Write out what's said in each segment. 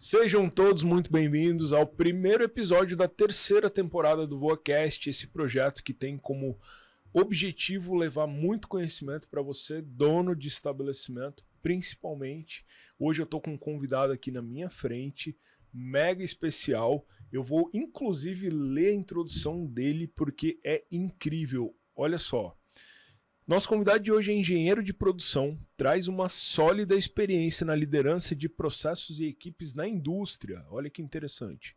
Sejam todos muito bem-vindos ao primeiro episódio da terceira temporada do VoaCast, esse projeto que tem como objetivo levar muito conhecimento para você, dono de estabelecimento, principalmente. Hoje eu estou com um convidado aqui na minha frente, mega especial. Eu vou inclusive ler a introdução dele porque é incrível. Olha só. Nosso convidado de hoje é engenheiro de produção, traz uma sólida experiência na liderança de processos e equipes na indústria. Olha que interessante.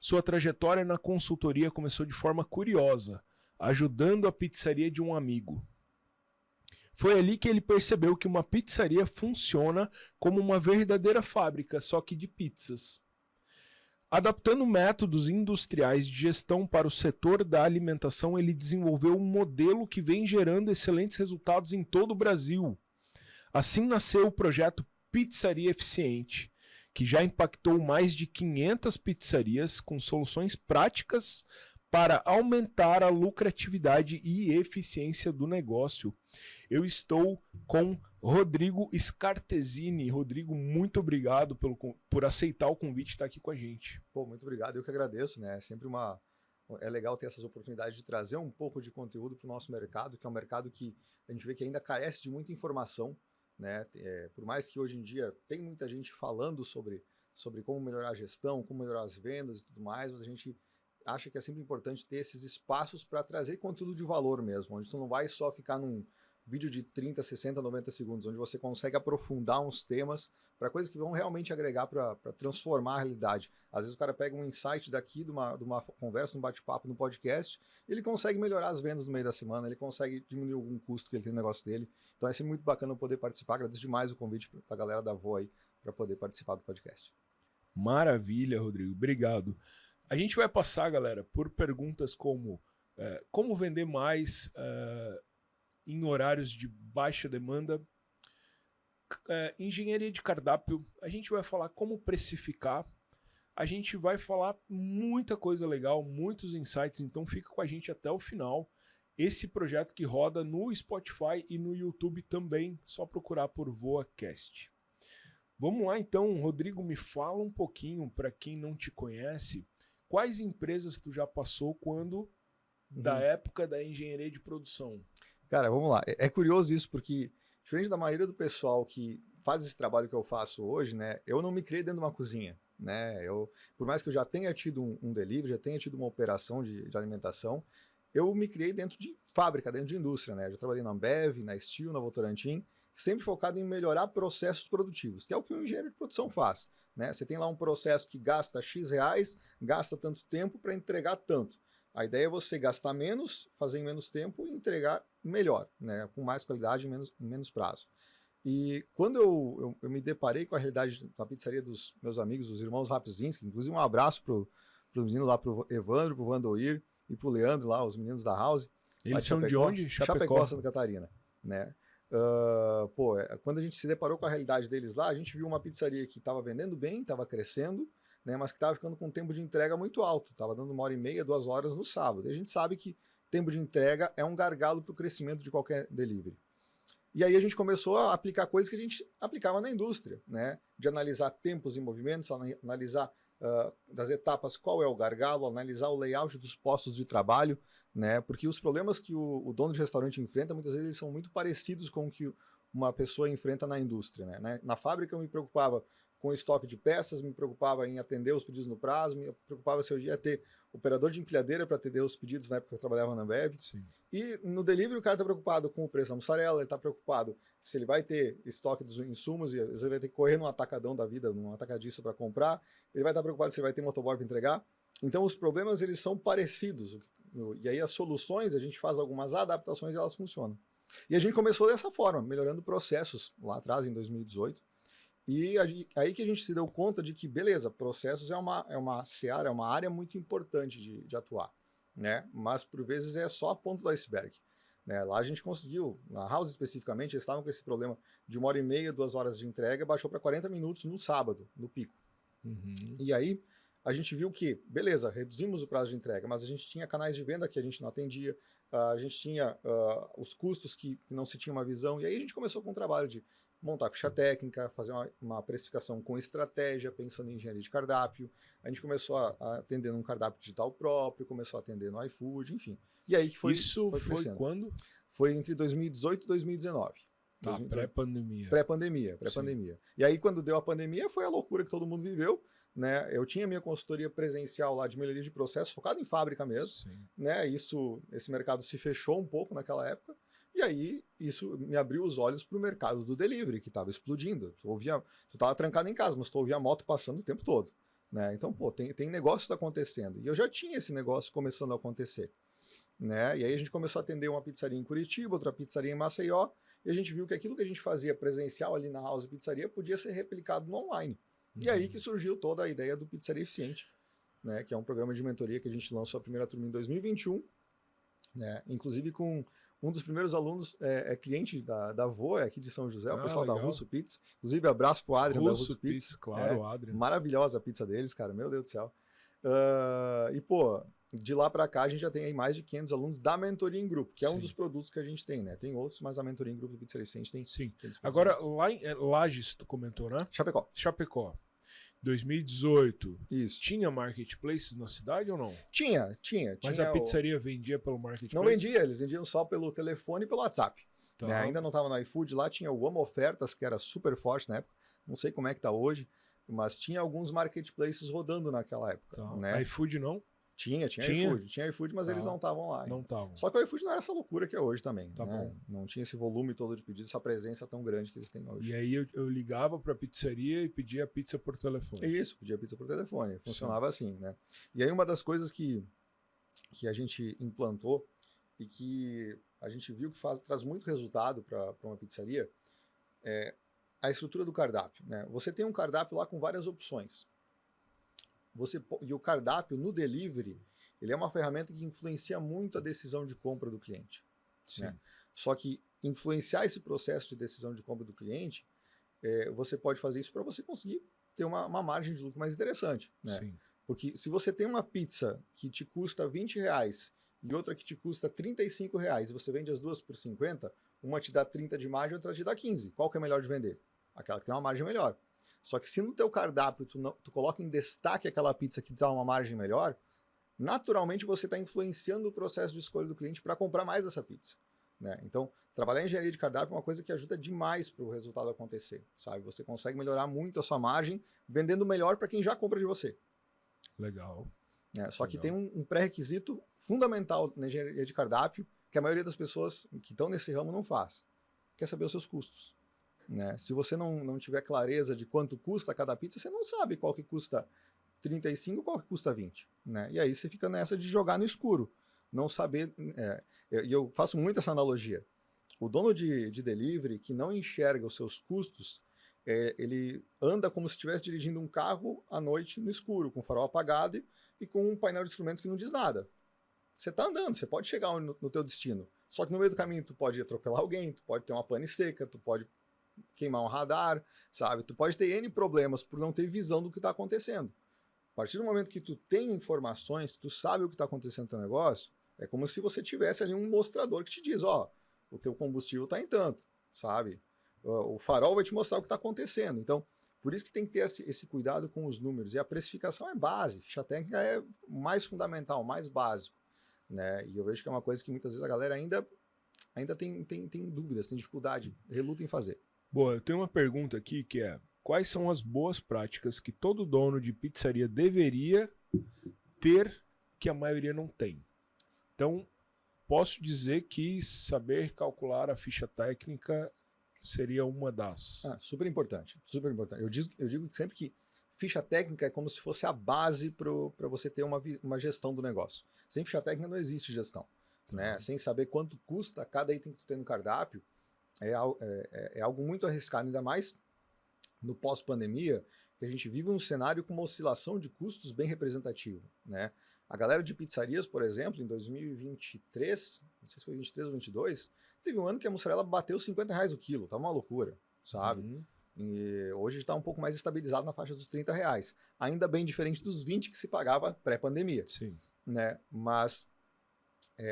Sua trajetória na consultoria começou de forma curiosa, ajudando a pizzaria de um amigo. Foi ali que ele percebeu que uma pizzaria funciona como uma verdadeira fábrica, só que de pizzas. Adaptando métodos industriais de gestão para o setor da alimentação, ele desenvolveu um modelo que vem gerando excelentes resultados em todo o Brasil. Assim nasceu o projeto Pizzaria Eficiente, que já impactou mais de 500 pizzarias com soluções práticas para aumentar a lucratividade e eficiência do negócio. Eu estou com Rodrigo Scartesini. Rodrigo, muito obrigado por aceitar o convite e estar aqui com a gente. Pô, muito obrigado, eu que agradeço, né? É legal ter essas oportunidades de trazer um pouco de conteúdo para o nosso mercado, que é um mercado que a gente vê que ainda carece de muita informação, né? Por mais que hoje em dia tem muita gente falando sobre como melhorar a gestão, como melhorar as vendas e tudo mais, mas a gente acha que é sempre importante ter esses espaços para trazer conteúdo de valor mesmo, onde tu não vai só ficar num vídeo de 30, 60, 90 segundos, onde você consegue aprofundar uns temas para coisas que vão realmente agregar para transformar a realidade. Às vezes o cara pega um insight daqui de uma conversa, um bate-papo no podcast, ele consegue melhorar as vendas no meio da semana, ele consegue diminuir algum custo que ele tem no negócio dele. Então é sempre muito bacana poder participar. Agradeço demais o convite para a galera da Voa aí para poder participar do podcast. Maravilha, Rodrigo. Obrigado. A gente vai passar, galera, por perguntas como como vender mais em horários de baixa demanda, engenharia de cardápio, a gente vai falar como precificar, a gente vai falar muita coisa legal, muitos insights, então fica com a gente até o final. Esse projeto que roda no Spotify e no YouTube também, só procurar por VoaCast. Vamos lá então, Rodrigo, me fala um pouquinho, para quem não te conhece, quais empresas tu já passou da época da engenharia de produção? Cara, vamos lá. É curioso isso porque, diferente da maioria do pessoal que faz esse trabalho que eu faço hoje, né, eu não me criei dentro de uma cozinha, né? Por mais que eu já tenha tido um delivery, já tenha tido uma operação de alimentação, eu me criei dentro de fábrica, dentro de indústria, né? Eu já trabalhei na Ambev, na Steel, na Votorantim, sempre focado em melhorar processos produtivos, que é o que o engenheiro de produção faz, né? Você tem lá um processo que gasta X reais, gasta tanto tempo para entregar tanto. A ideia é você gastar menos, fazer em menos tempo e entregar melhor, né? Com mais qualidade e menos prazo. E quando eu me deparei com a realidade da pizzaria dos meus amigos, os irmãos Rapzinski, inclusive um abraço para os meninos lá, para o Evandro, para o Vandoir e para o Leandro lá, os meninos da House. Eles são de onde? Chapecó, Santa Catarina, né? Quando a gente se deparou com a realidade deles lá, a gente viu uma pizzaria que estava vendendo bem, estava crescendo, né, mas que estava ficando com um tempo de entrega muito alto, estava dando 1h30, 2 horas no sábado. E a gente sabe que tempo de entrega é um gargalo para o crescimento de qualquer delivery. E aí a gente começou a aplicar coisas que a gente aplicava na indústria, né, de analisar tempos e movimentos, analisar das etapas qual é o gargalo, analisar o layout dos postos de trabalho, né, porque os problemas que o dono de restaurante enfrenta, muitas vezes eles são muito parecidos com o que uma pessoa enfrenta na indústria, né? Na fábrica eu me preocupava com o estoque de peças, me preocupava em atender os pedidos no prazo, me preocupava se eu ia ter operador de empilhadeira para atender os pedidos na época que eu trabalhava na Ambev. Sim. E no delivery o cara está preocupado com o preço da mussarela, ele está preocupado se ele vai ter estoque dos insumos, e às vezes ele vai ter que correr num atacadão da vida, num atacadista para comprar, ele vai estar preocupado se ele vai ter motoboy para entregar. Então os problemas eles são parecidos, e aí as soluções, a gente faz algumas adaptações e elas funcionam. E a gente começou dessa forma, melhorando processos lá atrás, em 2018, e aí que a gente se deu conta de que, beleza, processos é uma seara, é uma área muito importante de atuar, né? Mas por vezes é só a ponta do iceberg, né? Lá a gente conseguiu, na House especificamente, eles estavam com esse problema de 1h30, 2 horas de entrega, baixou para 40 minutos no sábado, no pico. E aí a gente viu que, beleza, reduzimos o prazo de entrega, mas a gente tinha canais de venda que a gente não atendia, a gente tinha os custos que não se tinha uma visão, e aí a gente começou com um trabalho de montar a ficha técnica, fazer uma precificação com estratégia, pensando em engenharia de cardápio. A gente começou a atender num cardápio digital próprio, começou a atender no iFood, enfim. E aí que foi Isso foi crescendo. quando? Foi entre 2018 e 2019. Pré-pandemia. Pré-pandemia. E aí, quando deu a pandemia, foi a loucura que todo mundo viveu, né? Eu tinha minha consultoria presencial lá de melhoria de processo, focado em fábrica mesmo, Sim. né? Esse mercado se fechou um pouco naquela época, e aí isso me abriu os olhos para o mercado do delivery, que estava explodindo. Tu estava trancado em casa, mas tu ouvia a moto passando o tempo todo, né? Então, pô, tem negócio acontecendo. E eu já tinha esse negócio começando a acontecer, né? E aí a gente começou a atender uma pizzaria em Curitiba, outra pizzaria em Maceió, e a gente viu que aquilo que a gente fazia presencial ali na House Pizzaria podia ser replicado no online. E aí que surgiu toda a ideia do Pizzaria Eficiente, né? Que é um programa de mentoria que a gente lançou a primeira turma em 2021, né? Inclusive com um dos primeiros alunos cliente da Voa, aqui de São José, o pessoal legal. da Russo Pizza. Inclusive, abraço pro Adrian da Russo Pizza. Claro, Adrian. Maravilhosa a pizza deles, cara, meu Deus do céu. E, pô, de lá para cá a gente já tem aí mais de 500 alunos da mentoria em grupo, que é um dos produtos que a gente tem, né? Tem outros, mas a mentoria em grupo do Pizzaria Eficiente tem. Sim. Agora, lá em Lages, tu comentou, né? Chapecó. 2018. Isso. Tinha marketplaces na cidade ou não? Tinha. Mas a pizzaria vendia pelo marketplace? Não vendia, eles vendiam só pelo telefone e pelo WhatsApp. Tá. Né? Ainda não estava no iFood, lá tinha o Amo Ofertas, que era super forte na época. Não sei como é que tá hoje, mas tinha alguns marketplaces rodando naquela época. Tá. Né? iFood não? Tinha iFood, mas eles não estavam lá. Não estavam. Só que o iFood não era essa loucura que é hoje também. Tá né? bom. Não tinha esse volume todo de pedidos, essa presença tão grande que eles têm hoje. E aí eu ligava para a pizzaria e pedia pizza por telefone. Isso, pedia pizza por telefone. Funcionava assim, né? E aí uma das coisas que a gente implantou e que a gente viu que traz muito resultado para uma pizzaria é a estrutura do cardápio. Né? Você tem um cardápio lá com várias opções. E o cardápio no delivery, ele é uma ferramenta que influencia muito a decisão de compra do cliente. Sim. Né? Só que influenciar esse processo de decisão de compra do cliente, você pode fazer isso para você conseguir ter uma margem de lucro mais interessante. Né? Sim. Porque se você tem uma pizza que te custa R$20 e outra que te custa R$35 e você vende as duas por 50, uma te dá 30 de margem e outra te dá 15. Qual que é melhor de vender? Aquela que tem uma margem melhor. Só que se no teu cardápio tu coloca em destaque aquela pizza que dá uma margem melhor, naturalmente você está influenciando o processo de escolha do cliente para comprar mais essa pizza. Né? Então, trabalhar em engenharia de cardápio é uma coisa que ajuda demais para o resultado acontecer. Sabe? Você consegue melhorar muito a sua margem vendendo melhor para quem já compra de você. Legal. Só que tem um pré-requisito fundamental na engenharia de cardápio que a maioria das pessoas que estão nesse ramo não faz, que é saber os seus custos. Né? Se você não tiver clareza de quanto custa cada pizza, você não sabe qual que custa 35 e qual que custa 20. Né? E aí você fica nessa de jogar no escuro, não saber... E eu faço muito essa analogia. O dono de delivery que não enxerga os seus custos, ele anda como se estivesse dirigindo um carro à noite no escuro, com o farol apagado e com um painel de instrumentos que não diz nada. Você está andando, você pode chegar no teu destino. Só que no meio do caminho tu pode atropelar alguém, tu pode ter uma pane seca, tu pode queimar um radar, sabe? Tu pode ter N problemas por não ter visão do que está acontecendo. A partir do momento que tu tem informações, que tu sabe o que está acontecendo no teu negócio, é como se você tivesse ali um mostrador que te diz, o teu combustível está em tanto, sabe? O farol vai te mostrar o que está acontecendo. Então, por isso que tem que ter esse cuidado com os números. E a precificação é base, ficha técnica é mais fundamental, mais básico. Né? E eu vejo que é uma coisa que muitas vezes a galera ainda tem dúvidas, tem dificuldade, reluta em fazer. Boa, eu tenho uma pergunta aqui que é: quais são as boas práticas que todo dono de pizzaria deveria ter que a maioria não tem? Então, posso dizer que saber calcular a ficha técnica seria uma das. Super importante, super importante. Eu digo sempre que ficha técnica é como se fosse a base para você ter uma gestão do negócio. Sem ficha técnica não existe gestão. Né? Sem saber quanto custa cada item que tu tem no cardápio, é algo muito arriscado, ainda mais no pós-pandemia, que a gente vive um cenário com uma oscilação de custos bem representativo. Né? A galera de pizzarias, por exemplo, em 2023, não sei se foi 23 ou 22, teve um ano que a mussarela bateu R$50 o quilo, tá uma loucura, sabe? E hoje está um pouco mais estabilizado na faixa dos R$30. Ainda bem diferente dos 20 que se pagava pré-pandemia. Sim. Né? Mas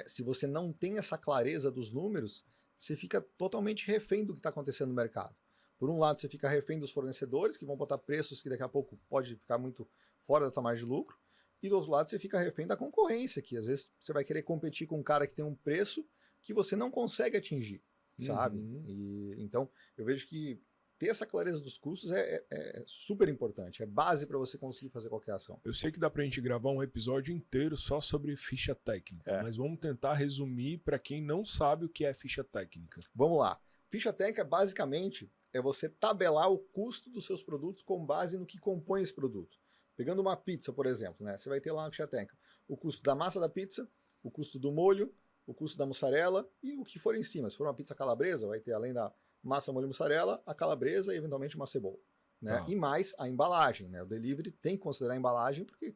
se você não tem essa clareza dos números, você fica totalmente refém do que está acontecendo no mercado. Por um lado, você fica refém dos fornecedores, que vão botar preços que daqui a pouco pode ficar muito fora da tua margem de lucro. E do outro lado, você fica refém da concorrência, que às vezes você vai querer competir com um cara que tem um preço que você não consegue atingir, sabe? E então, eu vejo que ter essa clareza dos custos é super importante, é base para você conseguir fazer qualquer ação. Eu sei que dá pra gente gravar um episódio inteiro só sobre ficha técnica, mas vamos tentar resumir para quem não sabe o que é ficha técnica. Vamos lá. Ficha técnica, basicamente, é você tabelar o custo dos seus produtos com base no que compõe esse produto. Pegando uma pizza, por exemplo, né? Você vai ter lá na ficha técnica o custo da massa da pizza, o custo do molho, o custo da mussarela e o que for em cima. Se for uma pizza calabresa, vai ter além da massa, molho e mussarela, a calabresa e eventualmente uma cebola. Né? E mais a embalagem. Né? O delivery tem que considerar a embalagem porque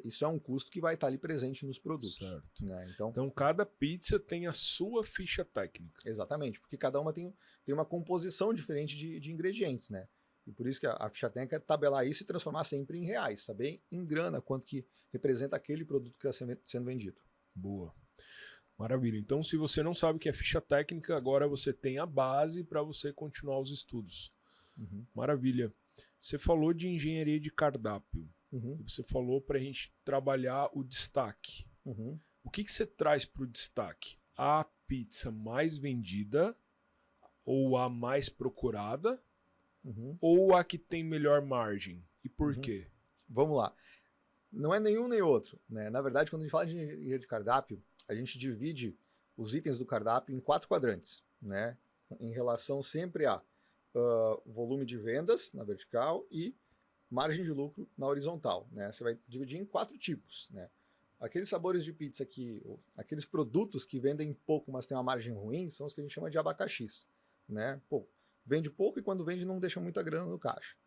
isso é um custo que vai estar ali presente nos produtos. Certo. Né? Então cada pizza tem a sua ficha técnica. Exatamente, porque cada uma tem uma composição diferente de ingredientes. Né? E por isso que a ficha técnica é tabelar isso e transformar sempre em reais, saber em grana quanto que representa aquele produto que está sendo vendido. Boa. Maravilha. Então, se você não sabe o que é ficha técnica, agora você tem a base para você continuar os estudos. Maravilha. Você falou de engenharia de cardápio. Você falou para a gente trabalhar o destaque. O que você traz para o destaque? A pizza mais vendida ou a mais procurada ou a que tem melhor margem? E por quê? Vamos lá. Não é nenhum nem outro. Né? Na verdade, quando a gente fala de engenharia de cardápio, a gente divide os itens do cardápio em 4 quadrantes, né? Em relação sempre a volume de vendas na vertical e margem de lucro na horizontal. Né? Você vai dividir em 4 tipos. Né? Aqueles sabores de pizza aqueles produtos que vendem pouco, mas têm uma margem ruim, são os que a gente chama de abacaxis. Né? Pô, vende pouco e quando vende não deixa muita grana no caixa.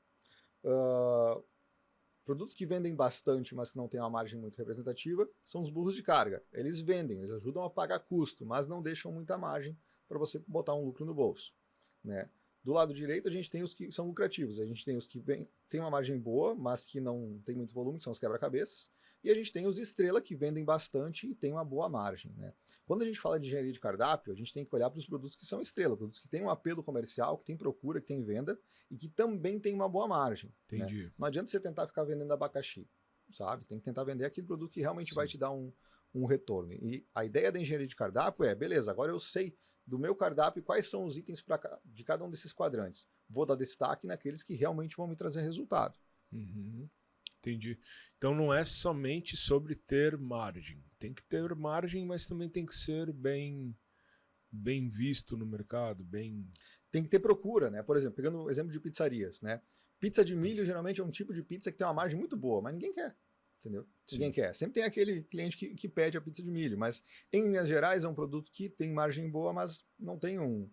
Produtos que vendem bastante, mas que não têm uma margem muito representativa, são os burros de carga. Eles vendem, eles ajudam a pagar custo, mas não deixam muita margem para você botar um lucro no bolso. Né? Do lado direito, a gente tem os que são lucrativos. A gente tem os que têm uma margem boa, mas que não tem muito volume, que são os quebra-cabeças. E a gente tem os estrela, que vendem bastante e têm uma boa margem. Né? Quando a gente fala de engenharia de cardápio, a gente tem que olhar para os produtos que são estrela, produtos que têm um apelo comercial, que têm procura, que têm venda e que também têm uma boa margem. Entendi. Né? Não adianta você tentar ficar vendendo abacaxi, sabe? Tem que tentar vender aquele produto que realmente vai te dar um retorno. E a ideia da engenharia de cardápio é, beleza, agora eu sei do meu cardápio quais são os itens de cada um desses quadrantes. Vou dar destaque naqueles que realmente vão me trazer resultado. Entendi. Então não é somente sobre ter margem. Tem que ter margem, mas também tem que ser bem visto no mercado, Tem que ter procura, né? Por exemplo, pegando o exemplo de pizzarias, né? Pizza de milho geralmente é um tipo de pizza que tem uma margem muito boa, mas ninguém quer. Entendeu? Sim. Ninguém quer. Sempre tem aquele cliente que pede a pizza de milho, mas em linhas gerais é um produto que tem margem boa, mas não tem um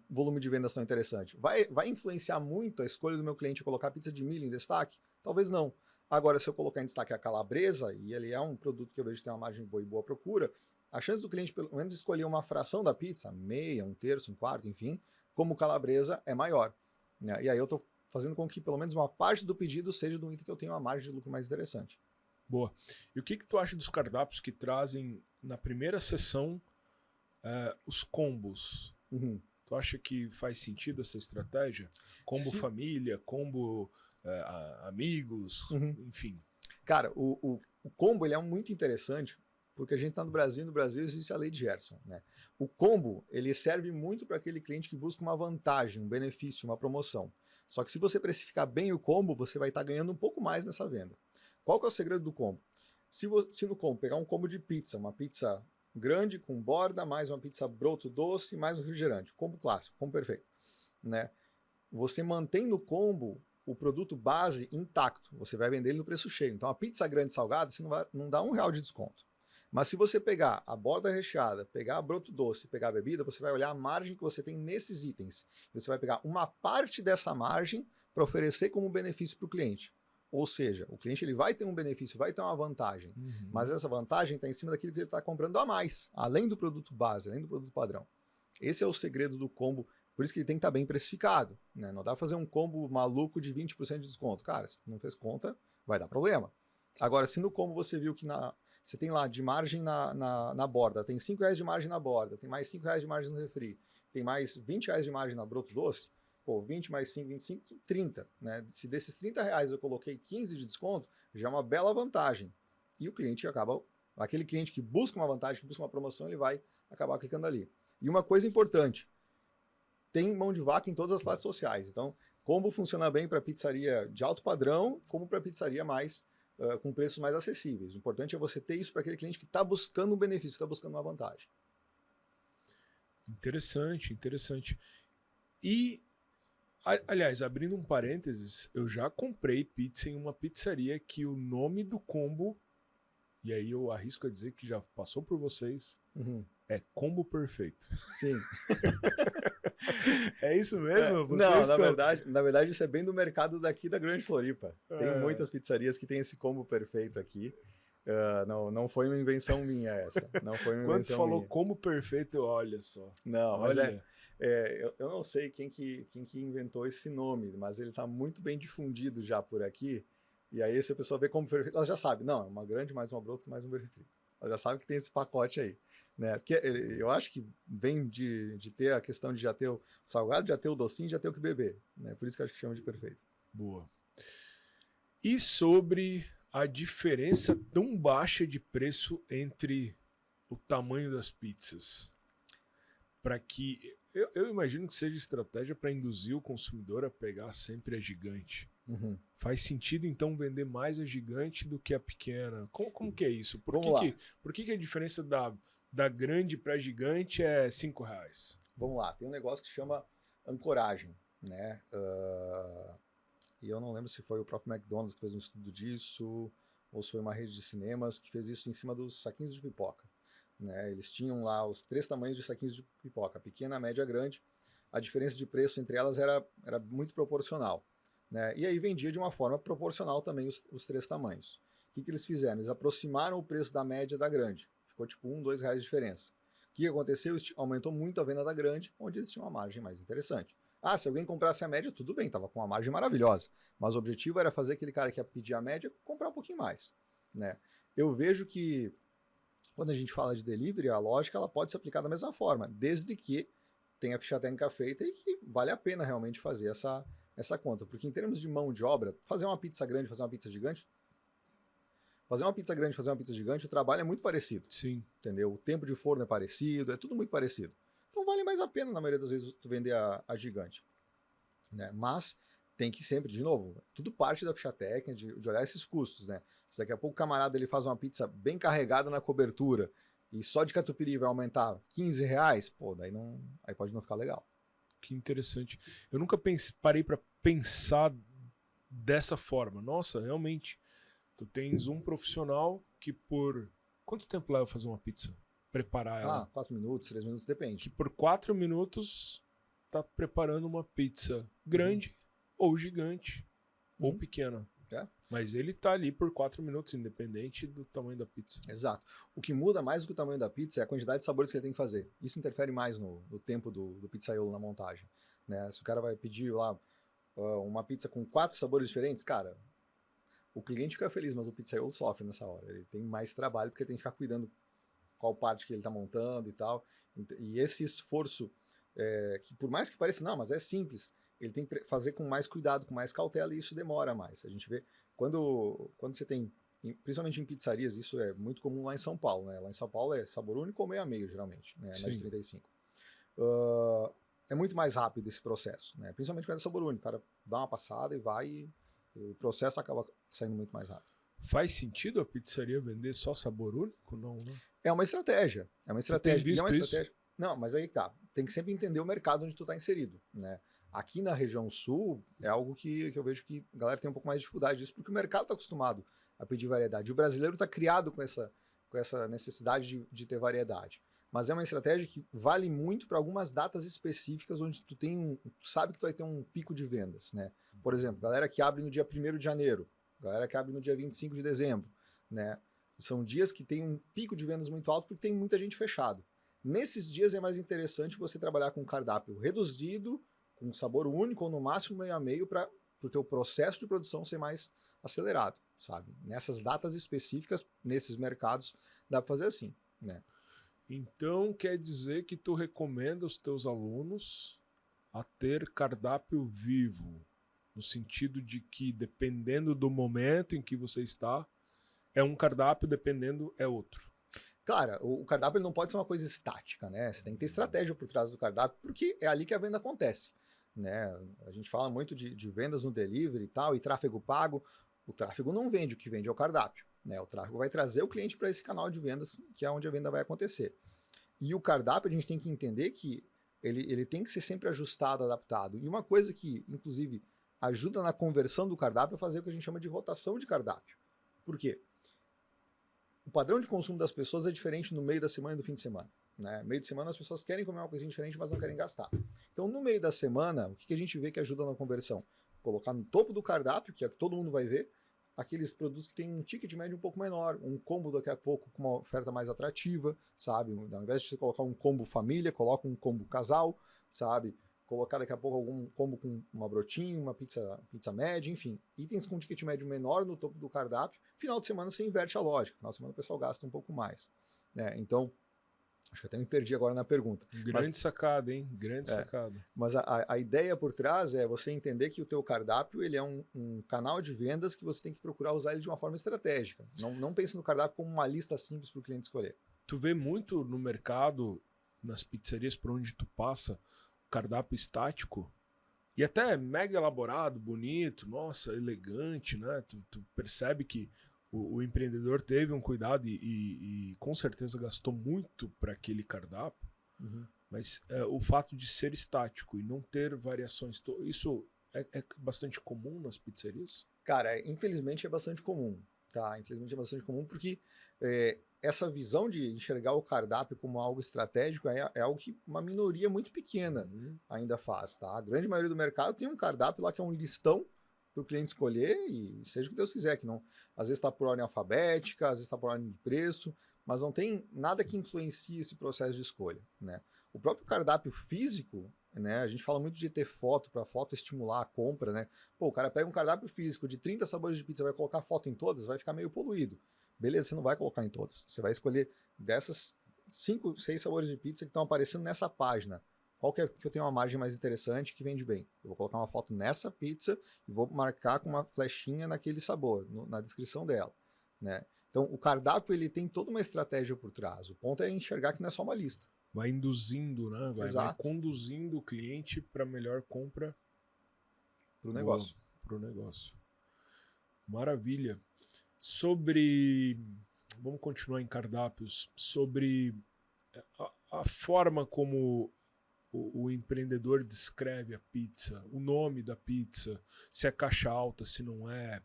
volume de vendas tão interessante. Vai influenciar muito a escolha do meu cliente colocar pizza de milho em destaque? Talvez não. Agora, se eu colocar em destaque a calabresa, e ele é um produto que eu vejo que tem uma margem boa e boa procura, a chance do cliente pelo menos escolher uma fração da pizza, meia, um terço, um quarto, enfim, como calabresa é maior. Né? E aí eu estou fazendo com que pelo menos uma parte do pedido seja do item que eu tenho uma margem de lucro mais interessante. Boa. E o que tu acha dos cardápios que trazem na primeira sessão os combos? Tu acha que faz sentido essa estratégia? Combo família, combo amigos, enfim. Cara, o combo ele é muito interessante porque a gente está no Brasil e no Brasil existe a lei de Gerson. Né? O combo ele serve muito para aquele cliente que busca uma vantagem, um benefício, uma promoção. Só que se você precificar bem o combo, você vai estar ganhando um pouco mais nessa venda. Qual que é o segredo do combo? Se no combo pegar um combo de pizza, uma pizza grande com borda, mais uma pizza broto doce, mais um refrigerante, combo clássico, combo perfeito. Né? Você mantém no combo o produto base intacto, você vai vender ele no preço cheio. Então a pizza grande salgada, você não dá R$1 de desconto. Mas se você pegar a borda recheada, pegar a broto doce, pegar a bebida, você vai olhar a margem que você tem nesses itens. E você vai pegar uma parte dessa margem para oferecer como benefício para o cliente. Ou seja, o cliente ele vai ter um benefício, vai ter uma vantagem, mas essa vantagem está em cima daquilo que ele está comprando a mais, além do produto base, além do produto padrão. Esse é o segredo do combo, por isso que ele tem que estar bem precificado. Né? Não dá para fazer um combo maluco de 20% de desconto. Cara, se não fez conta, vai dar problema. Agora, se no combo você viu que você tem lá de margem na borda, tem R$5 de margem na borda, tem mais R$5 de margem no refri, tem mais R$20 de margem na broto doce, pô, 20 mais 5, 25, 30, né? Se desses R$ 30 eu coloquei 15 de desconto, já é uma bela vantagem. E o cliente acaba, aquele cliente que busca uma vantagem, que busca uma promoção, ele vai acabar clicando ali. E uma coisa importante, tem mão de vaca em todas as classes sociais. Então, combo funciona bem para pizzaria de alto padrão, como para pizzaria mais com preços mais acessíveis. O importante é você ter isso para aquele cliente que está buscando um benefício, está buscando uma vantagem. Interessante, interessante. E, aliás, abrindo um parênteses, eu já comprei pizza em uma pizzaria que o nome do combo, e aí eu arrisco a dizer que já passou por vocês, é combo perfeito. Sim. É isso mesmo? Não, na verdade isso é bem do mercado daqui da Grande Floripa. Tem muitas pizzarias que tem esse combo perfeito aqui. Não foi uma invenção minha essa. Não foi uma Quando invenção você falou minha. combo perfeito, olha só. Não, mas eu não sei quem que inventou esse nome, mas ele está muito bem difundido já por aqui. E aí, se a pessoa vê combo perfeito, ela já sabe. Não, é uma grande, mais uma broto, mais um perfeito. Ela já sabe que tem esse pacote aí. Né? Porque eu acho que vem de ter a questão de já ter o salgado, já ter o docinho, já ter o que beber. Né? Por isso que eu acho que chama de perfeito. Boa. E sobre a diferença tão baixa de preço entre o tamanho das pizzas? Para que eu imagino que seja estratégia para induzir o consumidor a pegar sempre a gigante. Uhum. Faz sentido então vender mais a gigante do que a pequena? Como que é isso? Por que a diferença da grande para gigante é R$5? Vamos lá, tem um negócio que se chama ancoragem, né? E eu não lembro se foi o próprio McDonald's que fez um estudo disso, ou se foi uma rede de cinemas que fez isso em cima dos saquinhos de pipoca. Né? Eles tinham lá os 3 tamanhos de saquinhos de pipoca, pequena, média, grande. A diferença de preço entre elas era muito proporcional. Né? E aí vendia de uma forma proporcional também os 3 tamanhos. O que eles fizeram? Eles aproximaram o preço da média da grande. Ficou tipo R$1, R$2 de diferença. O que aconteceu? Aumentou muito a venda da grande, onde eles tinham uma margem mais interessante. Se alguém comprasse a média, tudo bem, estava com uma margem maravilhosa. Mas o objetivo era fazer aquele cara que ia pedir a média comprar um pouquinho mais. Né? Eu vejo que, quando a gente fala de delivery, a lógica ela pode se aplicar da mesma forma, desde que tenha a ficha técnica feita e que vale a pena realmente fazer essa conta. Porque em termos de mão de obra, fazer uma pizza grande, fazer uma pizza gigante, o trabalho é muito parecido. Sim. Entendeu? O tempo de forno é parecido, é tudo muito parecido. Então vale mais a pena, na maioria das vezes, tu vender a gigante. Né? Mas tem que sempre, de novo, tudo parte da ficha técnica, de olhar esses custos. Né? Se daqui a pouco o camarada ele faz uma pizza bem carregada na cobertura e só de catupiry vai aumentar R$15, pô, aí pode não ficar legal. Que interessante. Eu nunca parei para pensar dessa forma. Nossa, realmente. Tu tens um profissional que por... Quanto tempo leva fazer uma pizza? Preparar ela? 4 minutos, 3 minutos, depende. Que por 4 minutos tá preparando uma pizza grande ou gigante ou pequena. Mas ele tá ali por 4 minutos, independente do tamanho da pizza. Exato. O que muda mais do que o tamanho da pizza é a quantidade de sabores que ele tem que fazer. Isso interfere mais no tempo do pizzaiolo na montagem. Né? Se o cara vai pedir lá uma pizza com 4 sabores diferentes, cara... O cliente fica feliz, mas o pizzaiolo sofre nessa hora. Ele tem mais trabalho porque tem que ficar cuidando qual parte que ele está montando e tal. E esse esforço, que por mais que pareça, não, mas é simples, ele tem que fazer com mais cuidado, com mais cautela, e isso demora mais. A gente vê, quando você tem, principalmente em pizzarias, isso é muito comum lá em São Paulo. Né? Lá em São Paulo é sabor único ou meio a meio, geralmente, né? Mais de 35. É muito mais rápido esse processo, né? Principalmente quando é sabor único. O cara dá uma passada e vai... o processo acaba saindo muito mais rápido. Faz sentido a pizzaria vender só sabor único? Não, né? É uma estratégia. É uma estratégia. Tem visto isso? Não, mas aí tá. Tem que sempre entender o mercado onde tu tá inserido, né? Aqui na região sul, é algo que eu vejo que a galera tem um pouco mais de dificuldade disso, porque o mercado tá acostumado a pedir variedade. O brasileiro tá criado com essa necessidade de ter variedade. Mas é uma estratégia que vale muito para algumas datas específicas onde tu sabe que tu vai ter um pico de vendas, né? Por exemplo, galera que abre no dia 1º de janeiro, galera que abre no dia 25 de dezembro, né? São dias que tem um pico de vendas muito alto porque tem muita gente fechado. Nesses dias é mais interessante você trabalhar com um cardápio reduzido, com sabor único ou no máximo meio a meio para o teu processo de produção ser mais acelerado, sabe? Nessas datas específicas, nesses mercados, dá para fazer assim, né? Então quer dizer que tu recomenda aos teus alunos a ter cardápio vivo, no sentido de que, dependendo do momento em que você está, é um cardápio, dependendo, é outro. Cara, o cardápio ele não pode ser uma coisa estática, né? Você tem que ter estratégia por trás do cardápio, porque é ali que a venda acontece, né? A gente fala muito de vendas no delivery e tal, e tráfego pago. O tráfego não vende, o que vende é o cardápio, né? O tráfego vai trazer o cliente para esse canal de vendas, que é onde a venda vai acontecer. E o cardápio, a gente tem que entender que ele tem que ser sempre ajustado, adaptado. E uma coisa que, inclusive, ajuda na conversão do cardápio é fazer o que a gente chama de rotação de cardápio. Por quê? O padrão de consumo das pessoas é diferente no meio da semana e no fim de semana. Né? No meio de semana as pessoas querem comer uma coisinha diferente, mas não querem gastar. Então, no meio da semana, o que a gente vê que ajuda na conversão? Colocar no topo do cardápio, que é o que todo mundo vai ver, aqueles produtos que têm um ticket médio um pouco menor, um combo daqui a pouco com uma oferta mais atrativa, sabe? Ao invés de você colocar um combo família, coloca um combo casal, sabe? Colocar daqui a pouco algum combo com uma brotinho, uma pizza média, enfim. Itens com ticket médio menor no topo do cardápio. Final de semana você inverte a lógica. Final de semana o pessoal gasta um pouco mais. Né? Então, acho que até me perdi agora na pergunta. Grande sacada, hein? Grande sacada. Mas a ideia por trás é você entender que o teu cardápio ele é um canal de vendas que você tem que procurar usar ele de uma forma estratégica. Não pense no cardápio como uma lista simples para o cliente escolher. Tu vê muito no mercado, nas pizzarias por onde tu passa, cardápio estático e até mega elaborado, bonito, nossa, elegante, né? Tu percebe que o empreendedor teve um cuidado e com certeza gastou muito para aquele cardápio, mas o fato de ser estático e não ter variações, isso é bastante comum nas pizzarias? Cara, infelizmente é bastante comum, tá? Infelizmente é bastante comum porque essa visão de enxergar o cardápio como algo estratégico é algo que uma minoria muito pequena ainda faz, tá? A grande maioria do mercado tem um cardápio lá que é um listão para o cliente escolher e seja o que Deus quiser, que não, às vezes está por ordem alfabética, às vezes está por ordem de preço, mas não tem nada que influencie esse processo de escolha, né? O próprio cardápio físico, né? A gente fala muito de ter foto para foto estimular a compra, né? Pô, o cara pega um cardápio físico de 30 sabores de pizza, vai colocar foto em todas, vai ficar meio poluído. Beleza, você não vai colocar em todas. Você vai escolher dessas 5, 6 sabores de pizza que estão aparecendo nessa página. Qual que eu tenho uma margem mais interessante que vende bem? Eu vou colocar uma foto nessa pizza e vou marcar com uma flechinha naquele sabor, na descrição dela, né? Então, o cardápio ele tem toda uma estratégia por trás. O ponto é enxergar que não é só uma lista. Vai induzindo, né? Vai conduzindo o cliente para melhor compra para o negócio. Pro negócio. Maravilha. Vamos continuar em cardápios. Sobre a forma como o empreendedor descreve a pizza, o nome da pizza, se é caixa alta, se não é,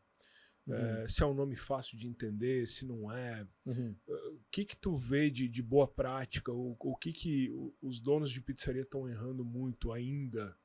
se é um nome fácil de entender, se não é. O que tu vê de boa prática? O que os donos de pizzaria estão errando muito ainda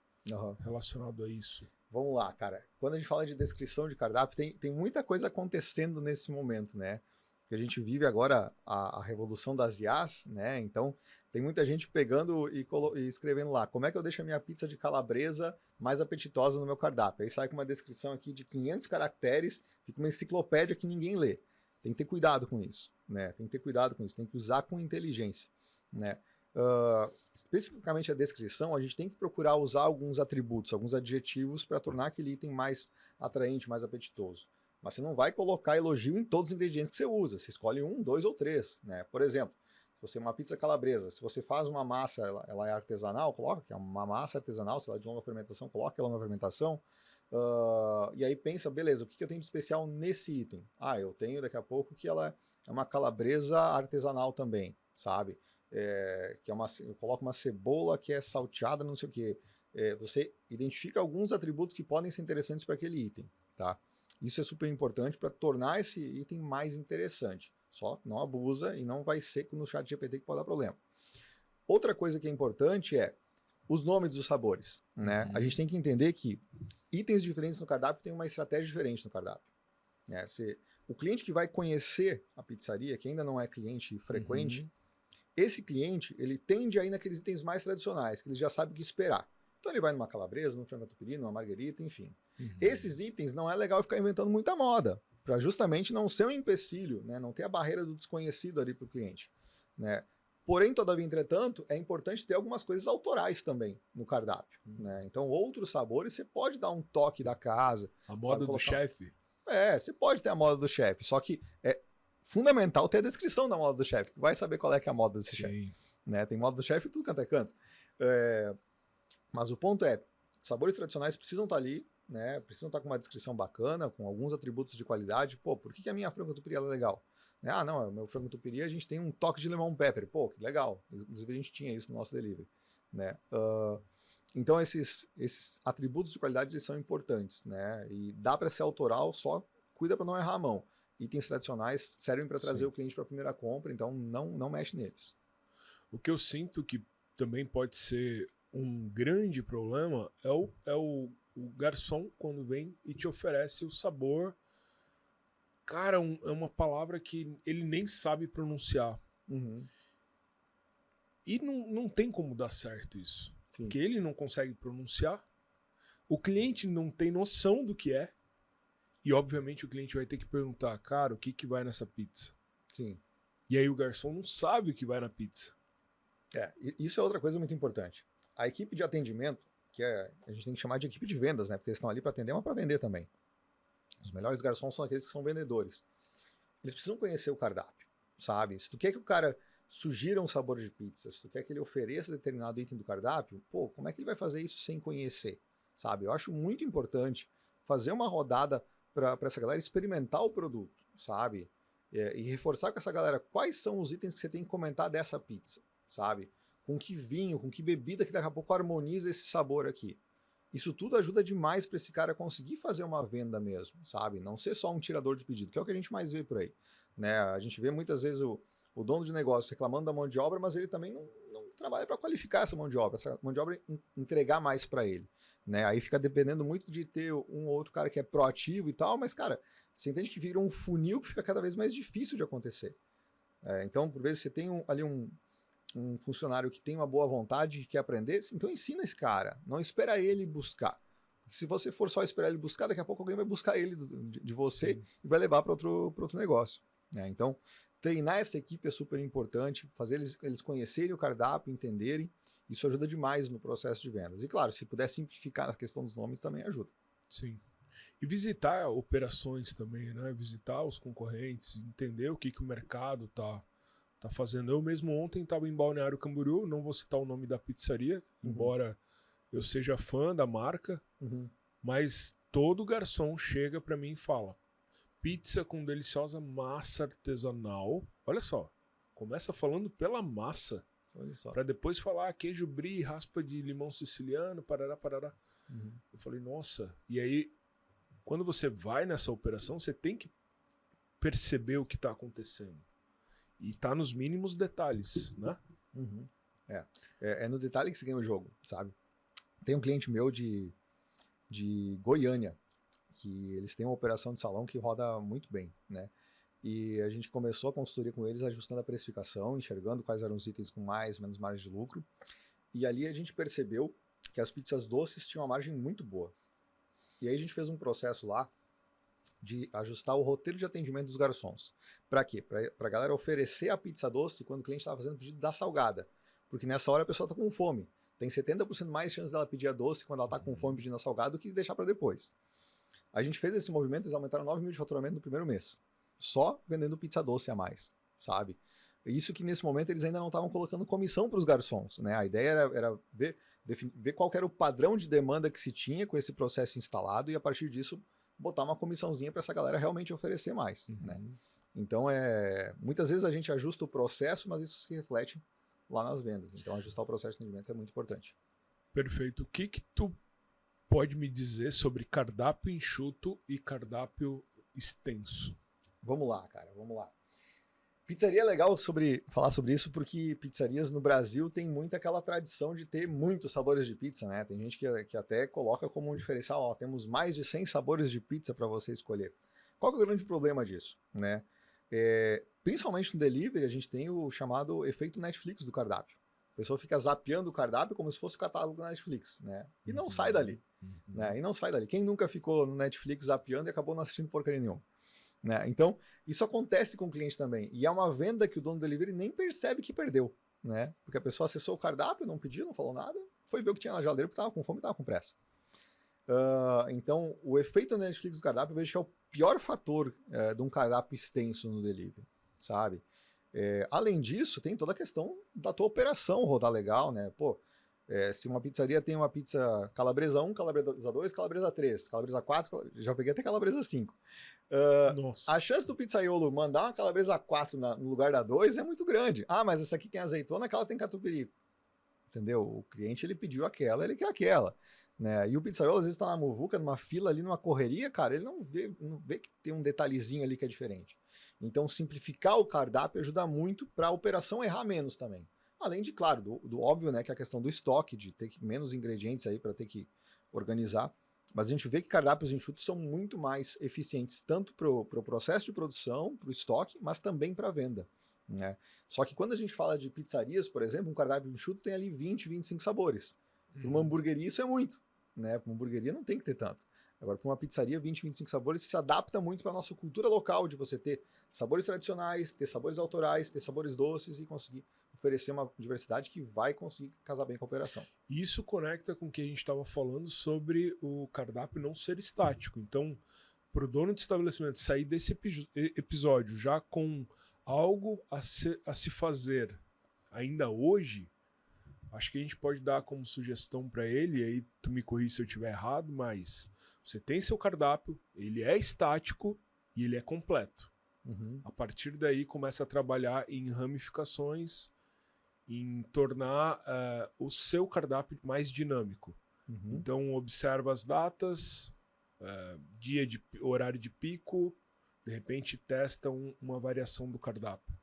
relacionado a isso? Vamos lá, cara. Quando a gente fala de descrição de cardápio, tem muita coisa acontecendo nesse momento, né? Porque a gente vive agora a revolução das IAs, né? Então, tem muita gente pegando e escrevendo lá, como é que eu deixo a minha pizza de calabresa mais apetitosa no meu cardápio? Aí sai com uma descrição aqui de 500 caracteres, fica uma enciclopédia que ninguém lê. Tem que ter cuidado com isso, né? Tem que ter cuidado com isso, tem que usar com inteligência, né? Especificamente a descrição, a gente tem que procurar usar alguns atributos, alguns adjetivos para tornar aquele item mais atraente, mais apetitoso. Mas você não vai colocar elogio em todos os ingredientes que você usa. Você escolhe 1, 2 ou 3, né? Por exemplo, se você é uma pizza calabresa, se você faz uma massa, ela é artesanal, coloca que é uma massa artesanal, se ela é de longa fermentação, coloca ela na fermentação. E aí pensa, beleza, o que eu tenho de especial nesse item? Eu tenho daqui a pouco que ela é uma calabresa artesanal também, sabe? Eu coloco uma cebola que é salteada, não sei o quê. Você identifica alguns atributos que podem ser interessantes para aquele item, tá? Isso é super importante para tornar esse item mais interessante. Só não abusa e não vai ser no chat GPT que pode dar problema. Outra coisa que é importante é os nomes dos sabores, né? A gente tem que entender que itens diferentes no cardápio têm uma estratégia diferente no cardápio. O cliente que vai conhecer a pizzaria, que ainda não é cliente frequente, esse cliente, ele tende a ir naqueles itens mais tradicionais, que ele já sabe o que esperar. Então ele vai numa calabresa, num frango catupiry, numa marguerita, enfim. Esses itens não é legal ficar inventando muita moda, para justamente não ser um empecilho, né? Não ter a barreira do desconhecido ali para o cliente, né? Porém, todavia, entretanto, é importante ter algumas coisas autorais também no cardápio, né? Então, outros sabores, você pode dar um toque da casa. A moda do chefe. Você pode ter a moda do chefe, só que é fundamental ter a descrição da moda do chefe, que vai saber qual é que é a moda desse chefe. Né? Tem moda do chefe e tudo quanto é canto. Mas o ponto é, sabores tradicionais precisam estar ali, né? Precisam estar com uma descrição bacana, com alguns atributos de qualidade. Pô, por que a minha frango tupiri é legal? Ah, não, o meu frango tupiri a gente tem um toque de lemon pepper. Pô, que legal. Inclusive a gente tinha isso no nosso delivery, né? Então esses atributos de qualidade eles são importantes, né? E dá para ser autoral, só cuida para não errar a mão. Itens tradicionais servem para trazer o cliente para a primeira compra, então não mexe neles. O que eu sinto que também pode ser um grande problema é o garçom quando vem e te oferece o sabor. Cara, é uma palavra que ele nem sabe pronunciar. Uhum. E não tem como dar certo isso. Sim. Porque ele não consegue pronunciar, o cliente não tem noção do que é, e obviamente o cliente vai ter que perguntar, cara, o que vai nessa pizza? Sim. E aí o garçom não sabe o que vai na pizza. Isso é outra coisa muito importante. A equipe de atendimento, a gente tem que chamar de equipe de vendas, né? Porque eles estão ali para atender, mas para vender também. Os melhores garçons são aqueles que são vendedores. Eles precisam conhecer o cardápio, sabe? Se tu quer que o cara sugira um sabor de pizza, se tu quer que ele ofereça determinado item do cardápio, pô, como é que ele vai fazer isso sem conhecer, sabe? Eu acho muito importante fazer uma rodada para essa galera experimentar o produto, sabe? E reforçar com essa galera quais são os itens que você tem que comentar dessa pizza, sabe? Com que vinho, com que bebida que daqui a pouco harmoniza esse sabor aqui. Isso tudo ajuda demais para esse cara conseguir fazer uma venda mesmo, sabe? Não ser só um tirador de pedido, que é o que a gente mais vê por aí, né? A gente vê muitas vezes o dono de negócio reclamando da mão de obra, mas ele também não trabalha para qualificar essa mão de obra entregar mais para ele, né? Aí fica dependendo muito de ter um ou outro cara que é proativo e tal, mas, cara, você entende que vira um funil que fica cada vez mais difícil de acontecer. Então, por vezes, você tem ali um funcionário que tem uma boa vontade e quer aprender, então ensina esse cara, não espera ele buscar. Porque se você for só esperar ele buscar, daqui a pouco alguém vai buscar ele de você e vai levar para outro negócio. Né? Então, treinar essa equipe é super importante, fazer eles conhecerem o cardápio, entenderem, isso ajuda demais no processo de vendas. E claro, se puder simplificar a questão dos nomes também ajuda. Sim. E visitar operações também, né? Visitar os concorrentes, entender o que o mercado tá fazendo. Eu mesmo ontem estava em Balneário Camboriú, não vou citar o nome da pizzaria, embora eu seja fã da marca, mas todo garçom chega para mim e fala, pizza com deliciosa massa artesanal. Olha só, começa falando pela massa, para depois falar queijo brie, raspa de limão siciliano, parará, parará. Eu falei, nossa, e aí quando você vai nessa operação, você tem que perceber o que está acontecendo. E tá nos mínimos detalhes, né? É no detalhe que se ganha o jogo, sabe? Tem um cliente meu de Goiânia, que eles têm uma operação de salão que roda muito bem, né? E a gente começou a consultoria com eles ajustando a precificação, enxergando quais eram os itens com mais, menos margem de lucro. E ali a gente percebeu que as pizzas doces tinham uma margem muito boa. E aí a gente fez um processo lá de ajustar o roteiro de atendimento dos garçons. Para quê? Para a galera oferecer a pizza doce quando o cliente estava fazendo o pedido da salgada. Porque nessa hora a pessoa está com fome. Tem 70% mais chance dela pedir a doce quando ela está com fome pedindo a salgada do que deixar para depois. A gente fez esse movimento, eles aumentaram 9 mil de faturamento no primeiro mês. Só vendendo pizza doce a mais, sabe? Isso que nesse momento eles ainda não estavam colocando comissão para os garçons, né? A ideia era ver qual era o padrão de demanda que se tinha com esse processo instalado e a partir disso botar uma comissãozinha para essa galera realmente oferecer mais, né? Então, muitas vezes a gente ajusta o processo, mas isso se reflete lá nas vendas. Então, ajustar o processo de atendimento é muito importante. Perfeito. O que tu pode me dizer sobre cardápio enxuto e cardápio extenso? Vamos lá, cara, vamos lá. Pizzaria é legal falar sobre isso porque pizzarias no Brasil tem muito aquela tradição de ter muitos sabores de pizza, né? Tem gente que até coloca como um diferencial, ó, temos mais de 100 sabores de pizza para você escolher. Qual que é o grande problema disso, né? Principalmente no delivery, a gente tem o chamado efeito Netflix do cardápio. A pessoa fica zapeando o cardápio como se fosse o catálogo da Netflix, né? E não sai dali, né? E não sai dali. Quem nunca ficou no Netflix zapeando e acabou não assistindo porcaria nenhuma? Né? Então, isso acontece com o cliente também. E é uma venda que o dono do delivery nem percebe que perdeu. né? Porque a pessoa acessou o cardápio, não pediu, não falou nada, foi ver o que tinha na geladeira porque estava com fome e estava com pressa. Então, o efeito Netflix do cardápio eu vejo que é o pior fator de um cardápio extenso no delivery, sabe? Além disso, tem toda a questão da tua operação rodar legal, né? Pô, se uma pizzaria tem uma pizza calabresa 1, calabresa 2, calabresa 3, calabresa 4, já peguei até calabresa 5. A chance do pizzaiolo mandar uma calabresa 4 no lugar da 2 é muito grande. Ah, mas essa aqui tem azeitona, aquela tem catupiry. Entendeu? O cliente, ele pediu aquela, ele quer aquela. Né? E o pizzaiolo, às vezes, tá na muvuca, numa fila ali, numa correria, cara, ele não vê que tem um detalhezinho ali que é diferente. Então, simplificar o cardápio ajuda muito para a operação errar menos também. Além de, claro, do óbvio, né, que é a questão do estoque, de ter menos ingredientes aí para ter que organizar. Mas a gente vê que cardápios enxutos são muito mais eficientes, tanto para o processo de produção, para o estoque, mas também para a venda. Né? Só que quando a gente fala de pizzarias, por exemplo, um cardápio enxuto tem ali 20, 25 sabores. Para uma hamburgueria isso é muito. Né? Para uma hamburgueria não tem que ter tanto. Agora, para uma pizzaria, 20, 25 sabores se adapta muito para a nossa cultura local, de você ter sabores tradicionais, ter sabores autorais, ter sabores doces e conseguir oferecer uma diversidade que vai conseguir casar bem com a operação. Isso conecta com o que a gente estava falando sobre o cardápio não ser estático. Então, para o dono de estabelecimento sair desse episódio já com algo a se fazer ainda hoje, acho que a gente pode dar como sugestão para ele, e aí tu me corrige se eu estiver errado, mas você tem seu cardápio, ele é estático e ele é completo. Uhum. A partir daí começa a trabalhar em ramificações, em tornar o seu cardápio mais dinâmico. Uhum. Então observa as datas, horário de pico, de repente testa uma variação do cardápio.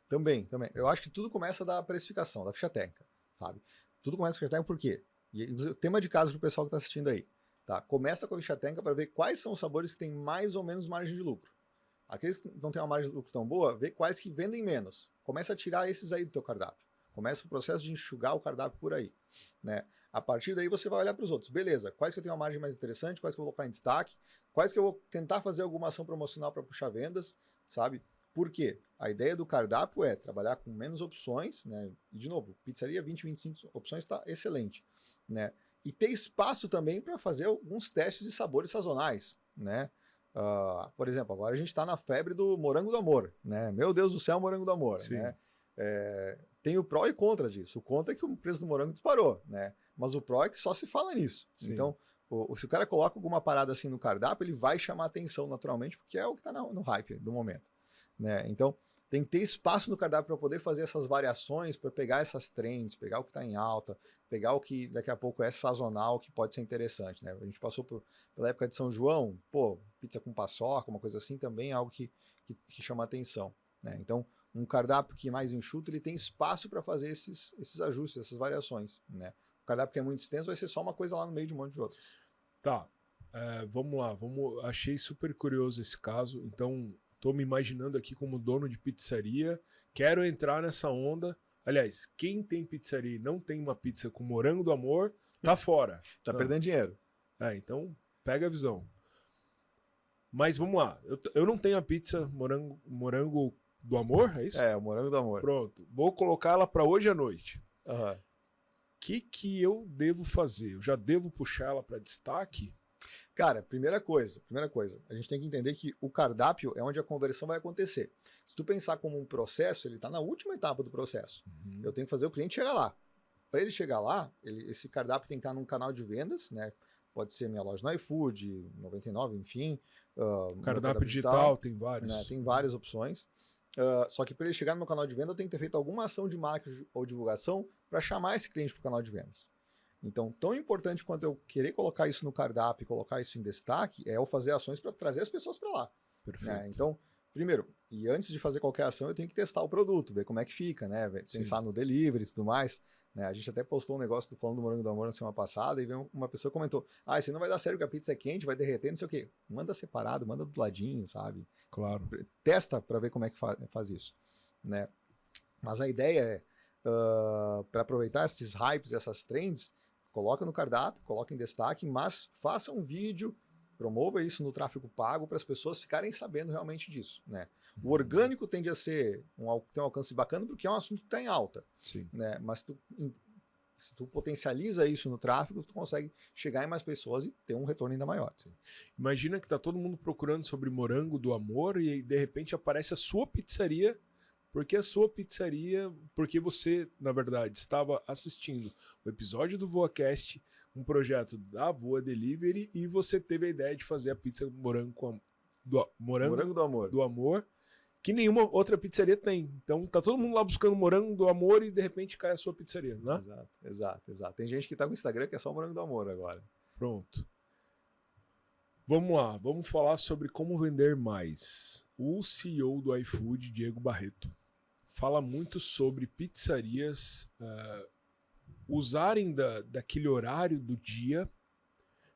Também. Eu acho que tudo começa da precificação, da ficha técnica, sabe? Tudo começa com a ficha técnica por quê? E o tema de caso do pessoal que está assistindo aí, tá? Começa com a ficha técnica para ver quais são os sabores que têm mais ou menos margem de lucro. Aqueles que não têm uma margem de lucro tão boa, vê quais que vendem menos. Começa a tirar esses aí do teu cardápio. Começa o processo de enxugar o cardápio por aí, né? A partir daí você vai olhar para os outros. Beleza, quais que eu tenho uma margem mais interessante, quais que eu vou colocar em destaque, quais que eu vou tentar fazer alguma ação promocional para puxar vendas, sabe? Por quê? A ideia do cardápio é trabalhar com menos opções, né? E, de novo, pizzaria 20, 25 opções está excelente, né? E ter espaço também para fazer alguns testes de sabores sazonais, né? Por exemplo, agora a gente está na febre do morango do amor, né? Meu Deus do céu, morango do amor, Sim. né? Tem o pró e contra disso. O contra é que o preço do morango disparou, né? Mas o pró é que só se fala nisso. Sim. Então, se o cara coloca alguma parada assim no cardápio, ele vai chamar atenção naturalmente, porque é o que está no hype do momento, né? Então, tem que ter espaço no cardápio para poder fazer essas variações, para pegar essas trends, pegar o que está em alta, pegar o que daqui a pouco é sazonal, que pode ser interessante, né? A gente passou pela época de São João, pizza com paçoca, uma coisa assim, também é algo que chama atenção, né? Então, um cardápio que é mais enxuto, ele tem espaço para fazer esses ajustes, essas variações, né? O cardápio que é muito extenso vai ser só uma coisa lá no meio de um monte de outras. Tá, vamos lá, achei super curioso esse caso, então tô me imaginando aqui como dono de pizzaria, quero entrar nessa onda. Aliás, quem tem pizzaria e não tem uma pizza com morango do amor, tá fora. Tá perdendo dinheiro. Então pega a visão. Mas vamos lá, eu não tenho a pizza morango do amor, é isso? O morango do amor. Pronto, vou colocar ela para hoje à noite. Uhum. O que eu devo fazer? Eu já devo puxar ela para destaque? Cara, primeira coisa, a gente tem que entender que o cardápio é onde a conversão vai acontecer. Se tu pensar como um processo, ele está na última etapa do processo. Uhum. Eu tenho que fazer o cliente chegar lá. Para ele chegar lá, esse cardápio tem que estar num canal de vendas, né? Pode ser minha loja no iFood, 99, enfim. Cardápio digital, tem vários. Né? Tem várias opções. Só que para ele chegar no meu canal de venda, eu tenho que ter feito alguma ação de marketing ou divulgação para chamar esse cliente para o canal de vendas. Então, tão importante quanto eu querer colocar isso no cardápio e colocar isso em destaque, é eu fazer ações para trazer as pessoas para lá. Perfeito. Né? Então, primeiro, e antes de fazer qualquer ação, eu tenho que testar o produto, ver como é que fica, né? Pensar no delivery e tudo mais. Né? A gente até postou um negócio falando do morango do amor na semana passada e veio uma pessoa comentou: isso não vai dar certo porque a pizza é quente, vai derreter, não sei o quê. Manda separado, manda do ladinho, sabe? Claro. Testa para ver como é que faz isso. Né? Mas a ideia é, para aproveitar esses hypes, essas trends, coloca no cardápio, coloca em destaque, mas faça um vídeo Promova isso no tráfego pago para as pessoas ficarem sabendo realmente disso, né? O orgânico tende a ser ter um alcance bacana porque é um assunto que está em alta, Sim. né? Mas se tu potencializa isso no tráfego, tu consegue chegar em mais pessoas e ter um retorno ainda maior. Sim. Imagina que tá todo mundo procurando sobre morango do amor e de repente aparece a sua pizzaria, porque você, na verdade, estava assistindo o episódio do VoaCast, um projeto da Voa Delivery, e você teve a ideia de fazer a pizza morango Morango do amor. do amor, que nenhuma outra pizzaria tem. Então tá todo mundo lá buscando morango do amor e de repente cai a sua pizzaria, né? Exato. Tem gente que tá com o Instagram que é só morango do amor agora. Pronto. Vamos lá, vamos falar sobre como vender mais. O CEO do iFood, Diego Barreto, fala muito sobre pizzarias usarem daquele horário do dia,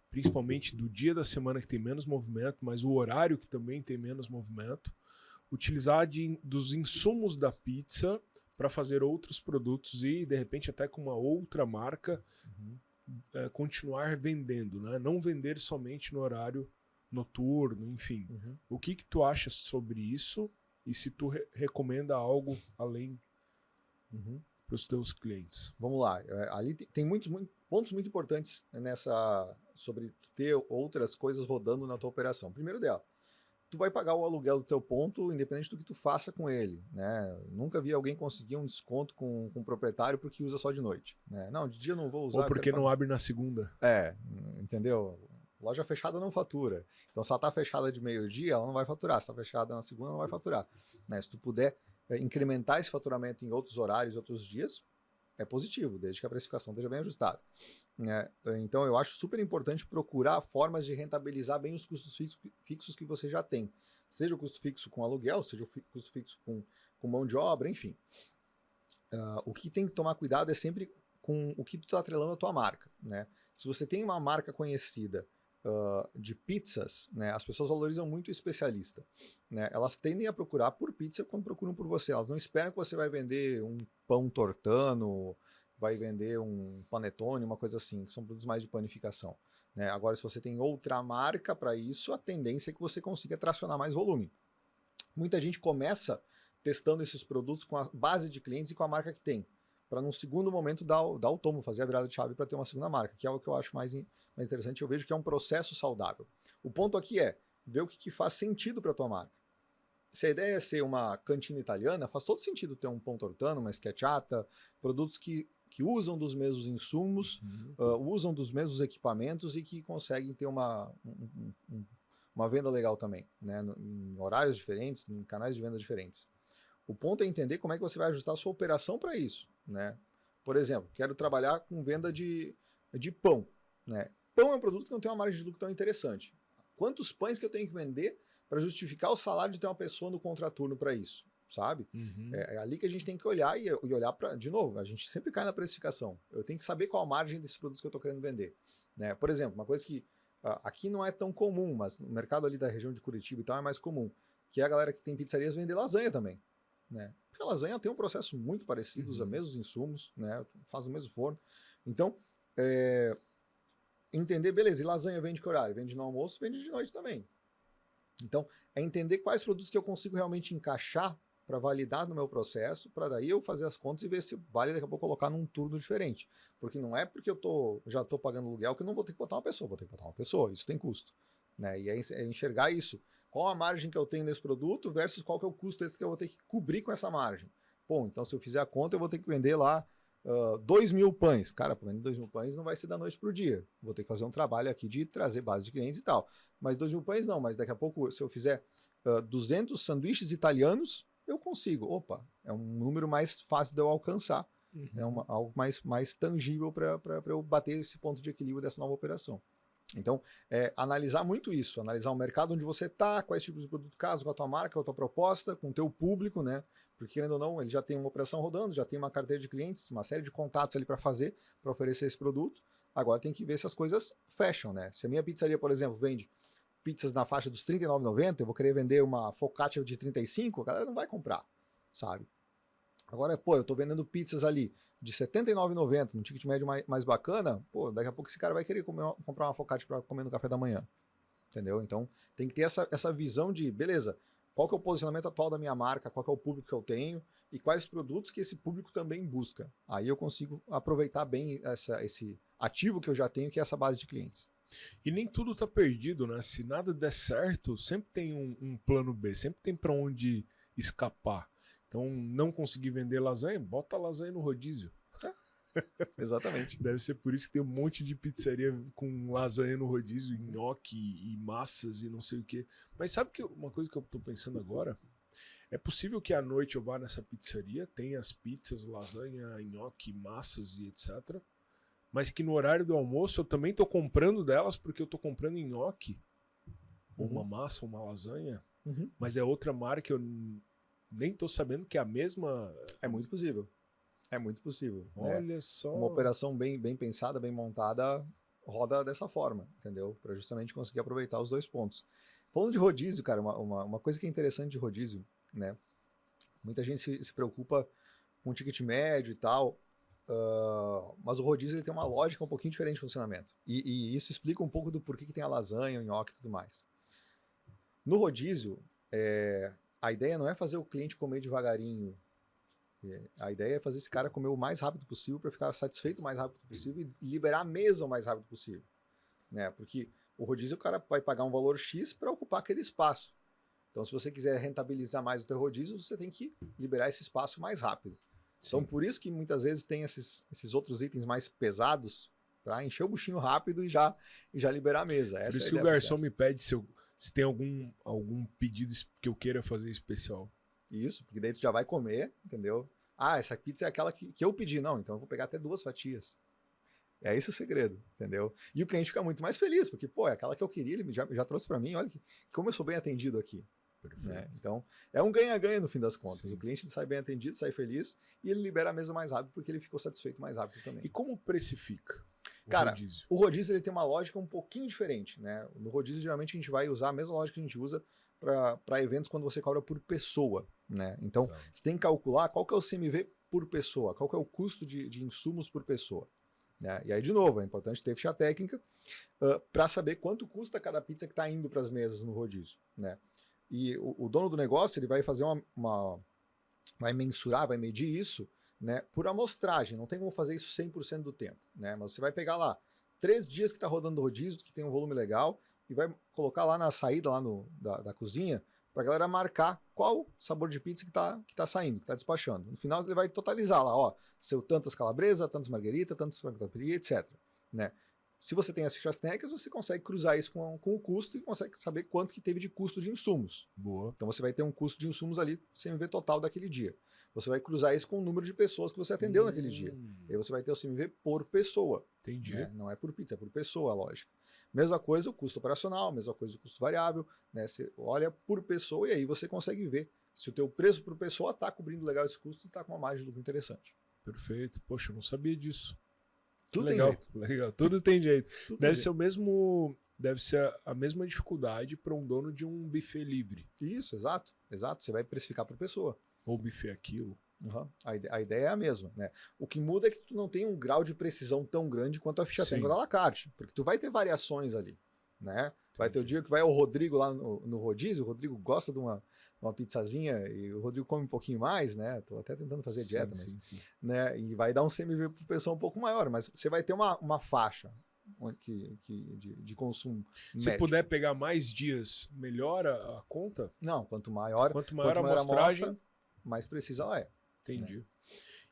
principalmente do dia da semana que tem menos movimento, mas o horário que também tem menos movimento, utilizar dos insumos da pizza para fazer outros produtos e, de repente, até com uma outra marca, continuar vendendo, né? Não vender somente no horário noturno, enfim. O que tu acha sobre isso e se tu recomenda algo além para os teus clientes? Vamos lá. Ali tem muitos pontos muito importantes sobre ter outras coisas rodando na tua operação. Primeiro dela, tu vai pagar o aluguel do teu ponto, independente do que tu faça com ele, né? Nunca vi alguém conseguir um desconto com o proprietário porque usa só de noite, né? Não, de dia eu não vou usar. Ou porque não abre na segunda. Entendeu? Loja fechada não fatura. Então, se ela tá fechada de meio-dia, ela não vai faturar. Se tá fechada na segunda, ela não vai faturar, né? Se tu puder incrementar esse faturamento em outros horários, outros dias, é positivo, desde que a precificação esteja bem ajustada. Então, eu acho super importante procurar formas de rentabilizar bem os custos fixos que você já tem. Seja o custo fixo com aluguel, seja o custo fixo com mão de obra, enfim. O que tem que tomar cuidado é sempre com o que tu está atrelando à tua marca, né? Se você tem uma marca conhecida de pizzas, né, as pessoas valorizam muito o especialista, né? Elas tendem a procurar por pizza quando procuram por você. Elas não esperam que você vai vender um pão tortano, vai vender um panetone, uma coisa assim, que são produtos mais de panificação, né? Agora, se você tem outra marca para isso, a tendência é que você consiga tracionar mais volume. Muita gente começa testando esses produtos com a base de clientes e com a marca que tem, para num segundo momento dar o tomo, fazer a virada de chave para ter uma segunda marca, que é o que eu acho mais interessante. Eu vejo que é um processo saudável. O ponto aqui é ver o que faz sentido para a tua marca. Se a ideia é ser uma cantina italiana, faz todo sentido ter um pão tortano, uma schiacciata, produtos que usam dos mesmos insumos, usam dos mesmos equipamentos e que conseguem ter uma venda legal também, né? Em horários diferentes, em canais de venda diferentes. O ponto é entender como é que você vai ajustar a sua operação para isso, né? Por exemplo, quero trabalhar com venda de pão, né? Pão é um produto que não tem uma margem de lucro tão interessante. Quantos pães que eu tenho que vender para justificar o salário de ter uma pessoa no contraturno para isso, sabe? É ali que a gente tem que olhar e olhar para, de novo, a gente sempre cai na precificação. Eu tenho que saber qual a margem desses produtos que eu estou querendo vender, né? Por exemplo, uma coisa que aqui não é tão comum, mas no mercado ali da região de Curitiba e tal é mais comum, que é a galera que tem pizzarias vender lasanha também, né? Porque a lasanha tem um processo muito parecido, usa mesmos insumos, né? Faz no mesmo forno. Então, entender, beleza, e lasanha vende que horário? Vende no almoço, vende de noite também. Então, é entender quais produtos que eu consigo realmente encaixar para validar no meu processo, para daí eu fazer as contas e ver se vale daqui a pouco colocar num turno diferente. Porque não é porque eu já estou pagando aluguel que eu não vou ter que botar uma pessoa, vou ter que botar uma pessoa, isso tem custo, né? E é enxergar isso. Qual a margem que eu tenho nesse produto versus qual que é o custo esse que eu vou ter que cobrir com essa margem. Bom, então se eu fizer a conta, eu vou ter que vender lá 2.000 pães. Cara, para vender 2.000 pães não vai ser da noite para o dia. Vou ter que fazer um trabalho aqui de trazer base de clientes e tal. Mas 2.000 pães não, mas daqui a pouco, se eu fizer 200 sanduíches italianos, eu consigo. Opa, é um número mais fácil de eu alcançar. É algo mais tangível para eu bater esse ponto de equilíbrio dessa nova operação. Então, analisar muito isso, analisar o mercado onde você está, quais tipos de produto casa com a tua marca, com a tua proposta, com o teu público, né? Porque, querendo ou não, ele já tem uma operação rodando, já tem uma carteira de clientes, uma série de contatos ali para fazer, para oferecer esse produto. Agora tem que ver se as coisas fecham, né? Se a minha pizzaria, por exemplo, vende pizzas na faixa dos R$ 39,90, eu vou querer vender uma focaccia de 35, a galera não vai comprar, sabe? Agora, eu tô vendendo pizzas ali de R$ 79,90, num ticket médio mais bacana, daqui a pouco esse cara vai querer comprar uma focaccia para comer no café da manhã. entendeu? Então, tem que ter essa visão de, beleza, qual que é o posicionamento atual da minha marca, qual que é o público que eu tenho e quais produtos que esse público também busca. Aí eu consigo aproveitar bem esse ativo que eu já tenho, que é essa base de clientes. E nem tudo tá perdido, né? Se nada der certo, sempre tem um plano B, sempre tem para onde escapar. Então, não conseguir vender lasanha, bota a lasanha no rodízio. Exatamente. Deve ser por isso que tem um monte de pizzaria com lasanha no rodízio, nhoque e massas e não sei o quê. Mas sabe que uma coisa que eu tô pensando agora? É possível que à noite eu vá nessa pizzaria, tenha as pizzas, lasanha, nhoque, massas e etc. Mas que no horário do almoço eu também tô comprando delas porque eu tô comprando nhoque, ou uma massa, ou uma lasanha, mas é outra marca, eu nem tô sabendo que é a mesma. É muito possível. É muito possível. Olha só. Uma operação bem pensada, bem montada, roda dessa forma, entendeu? Para justamente conseguir aproveitar os dois pontos. Falando de rodízio, cara, uma coisa que é interessante de rodízio, né? Muita gente se preocupa com o ticket médio e tal, mas o rodízio ele tem uma lógica um pouquinho diferente de funcionamento. E isso explica um pouco do porquê que tem a lasanha, o nhoque e tudo mais. No rodízio, a ideia não é fazer o cliente comer devagarinho. A ideia é fazer esse cara comer o mais rápido possível para ficar satisfeito o mais rápido possível e liberar a mesa o mais rápido possível. Né? Porque o rodízio o cara vai pagar um valor X para ocupar aquele espaço. Então, se você quiser rentabilizar mais o teu rodízio, você tem que liberar esse espaço mais rápido. Sim. Então, por isso que muitas vezes tem esses outros itens mais pesados para encher o buchinho rápido e já liberar a mesa. Por isso que o garçom me pede se tem algum pedido que eu queira fazer especial. Isso, porque daí tu já vai comer, entendeu? Ah, essa pizza é aquela que eu pedi. Não, então eu vou pegar até 2 fatias. É esse o segredo, entendeu? E o cliente fica muito mais feliz, porque, pô, é aquela que eu queria, ele já trouxe para mim, olha como eu sou bem atendido aqui. Né? Então, é um ganha-ganha no fim das contas. Sim. O cliente sai bem atendido, sai feliz, e ele libera a mesa mais rápido, porque ele ficou satisfeito mais rápido também. E como precifica? Cara, o rodízio ele tem uma lógica um pouquinho diferente, né? No rodízio, geralmente, a gente vai usar a mesma lógica que a gente usa para eventos quando você cobra por pessoa, né? Então, você tem que calcular qual que é o CMV por pessoa, qual que é o custo de insumos por pessoa. Né? E aí, de novo, é importante ter ficha técnica para saber quanto custa cada pizza que está indo para as mesas no rodízio, né? E o dono do negócio ele vai fazer vai mensurar, vai medir isso, né, por amostragem. Não tem como fazer isso 100% do tempo, né? Mas você vai pegar lá 3 dias que está rodando o rodízio, que tem um volume legal, e vai colocar lá na saída lá da cozinha para a galera marcar qual sabor de pizza que tá saindo, que está despachando. No final ele vai totalizar lá, ó, seu tantas calabresa, tantas marguerita, tantas frango catupiry, etc. Né? Se você tem as fichas técnicas, você consegue cruzar isso com o custo e consegue saber quanto que teve de custo de insumos. Boa. Então você vai ter um custo de insumos ali, CMV total daquele dia. Você vai cruzar isso com o número de pessoas que você atendeu naquele dia. E aí você vai ter o CMV por pessoa. Entendi. Né? Não é por pizza, é por pessoa, lógico. Mesma coisa o custo operacional, mesma coisa o custo variável. Né? Você olha por pessoa e aí você consegue ver se o teu preço por pessoa está cobrindo legal esse custo e está com uma margem de lucro interessante. Perfeito. Poxa, eu não sabia disso. Tudo legal, tem jeito. Legal, tudo tem jeito. Tudo Deve tem ser jeito. o mesmo, deve ser a mesma dificuldade para um dono de um buffet livre. Isso, exato. Você vai precificar por pessoa. Ou buffet aquilo. Uhum. A ideia é a mesma, né? O que muda é que tu não tem um grau de precisão tão grande quanto a ficha técnica da à la carte, porque tu vai ter variações ali, né? Vai ter o dia que vai o Rodrigo lá no rodízio, o Rodrigo gosta de uma pizzazinha e o Rodrigo come um pouquinho mais, né? Tô até tentando fazer dieta, mas, sim. Né? E vai dar um CMV por pessoa um pouco maior, mas você vai ter uma faixa de consumo Se médio. puder pegar mais dias, melhora a conta? Não, quanto maior a amostragem, mais precisa ela é. Entendi. Né?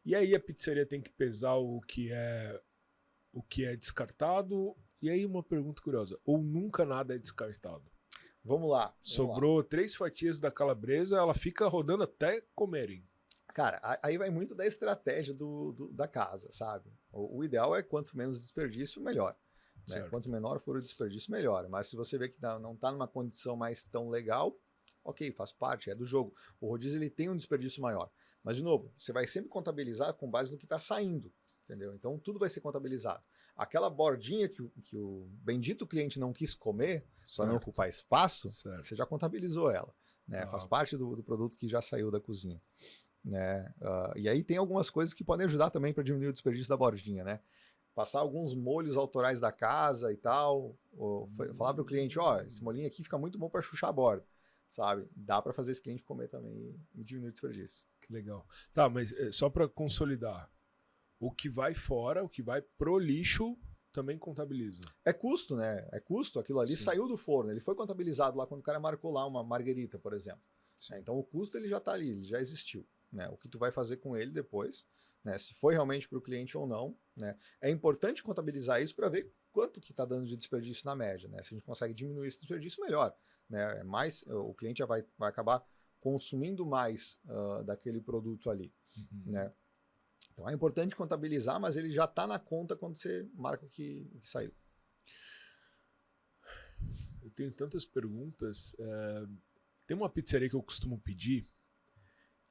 E aí a pizzaria tem que pesar o que é descartado. E aí uma pergunta curiosa, ou nunca nada é descartado? Vamos lá. Sobrou 3 fatias da calabresa, ela fica rodando até comerem. Cara, aí vai muito da estratégia da casa, sabe? O ideal é quanto menos desperdício, melhor. Né? Quanto menor for o desperdício, melhor. Mas se você vê que não está numa condição mais tão legal, ok, faz parte, é do jogo. O rodízio ele tem um desperdício maior. Mas, de novo, você vai sempre contabilizar com base no que está saindo. Entendeu? Então, tudo vai ser contabilizado. Aquela bordinha que o bendito cliente não quis comer para não ocupar espaço, você já contabilizou ela. Né? Faz parte do produto que já saiu da cozinha. Né? E aí tem algumas coisas que podem ajudar também para diminuir o desperdício da bordinha. Né? passar alguns molhos autorais da casa e tal, ou falar para o cliente, ó, esse molhinho aqui fica muito bom para chuchar a borda, sabe? Dá para fazer esse cliente comer também e diminuir o desperdício. Que legal. Tá, mas só para consolidar, o que vai fora, o que vai pro lixo, também contabiliza. É custo, né? É custo. Aquilo ali Sim. saiu do forno, ele foi contabilizado lá quando o cara marcou lá uma marguerita, por exemplo. Então o custo ele já está ali, ele já existiu. Né? O que tu vai fazer com ele depois, né? Se foi realmente para o cliente ou não. Né? É importante contabilizar isso para ver quanto que está dando de desperdício na média. Né? Se a gente consegue diminuir esse desperdício, melhor. Né? O cliente já vai acabar consumindo mais daquele produto ali. Né? Então é importante contabilizar, mas ele já está na conta quando você marca o que saiu. Eu tenho tantas perguntas. Tem uma pizzaria que eu costumo pedir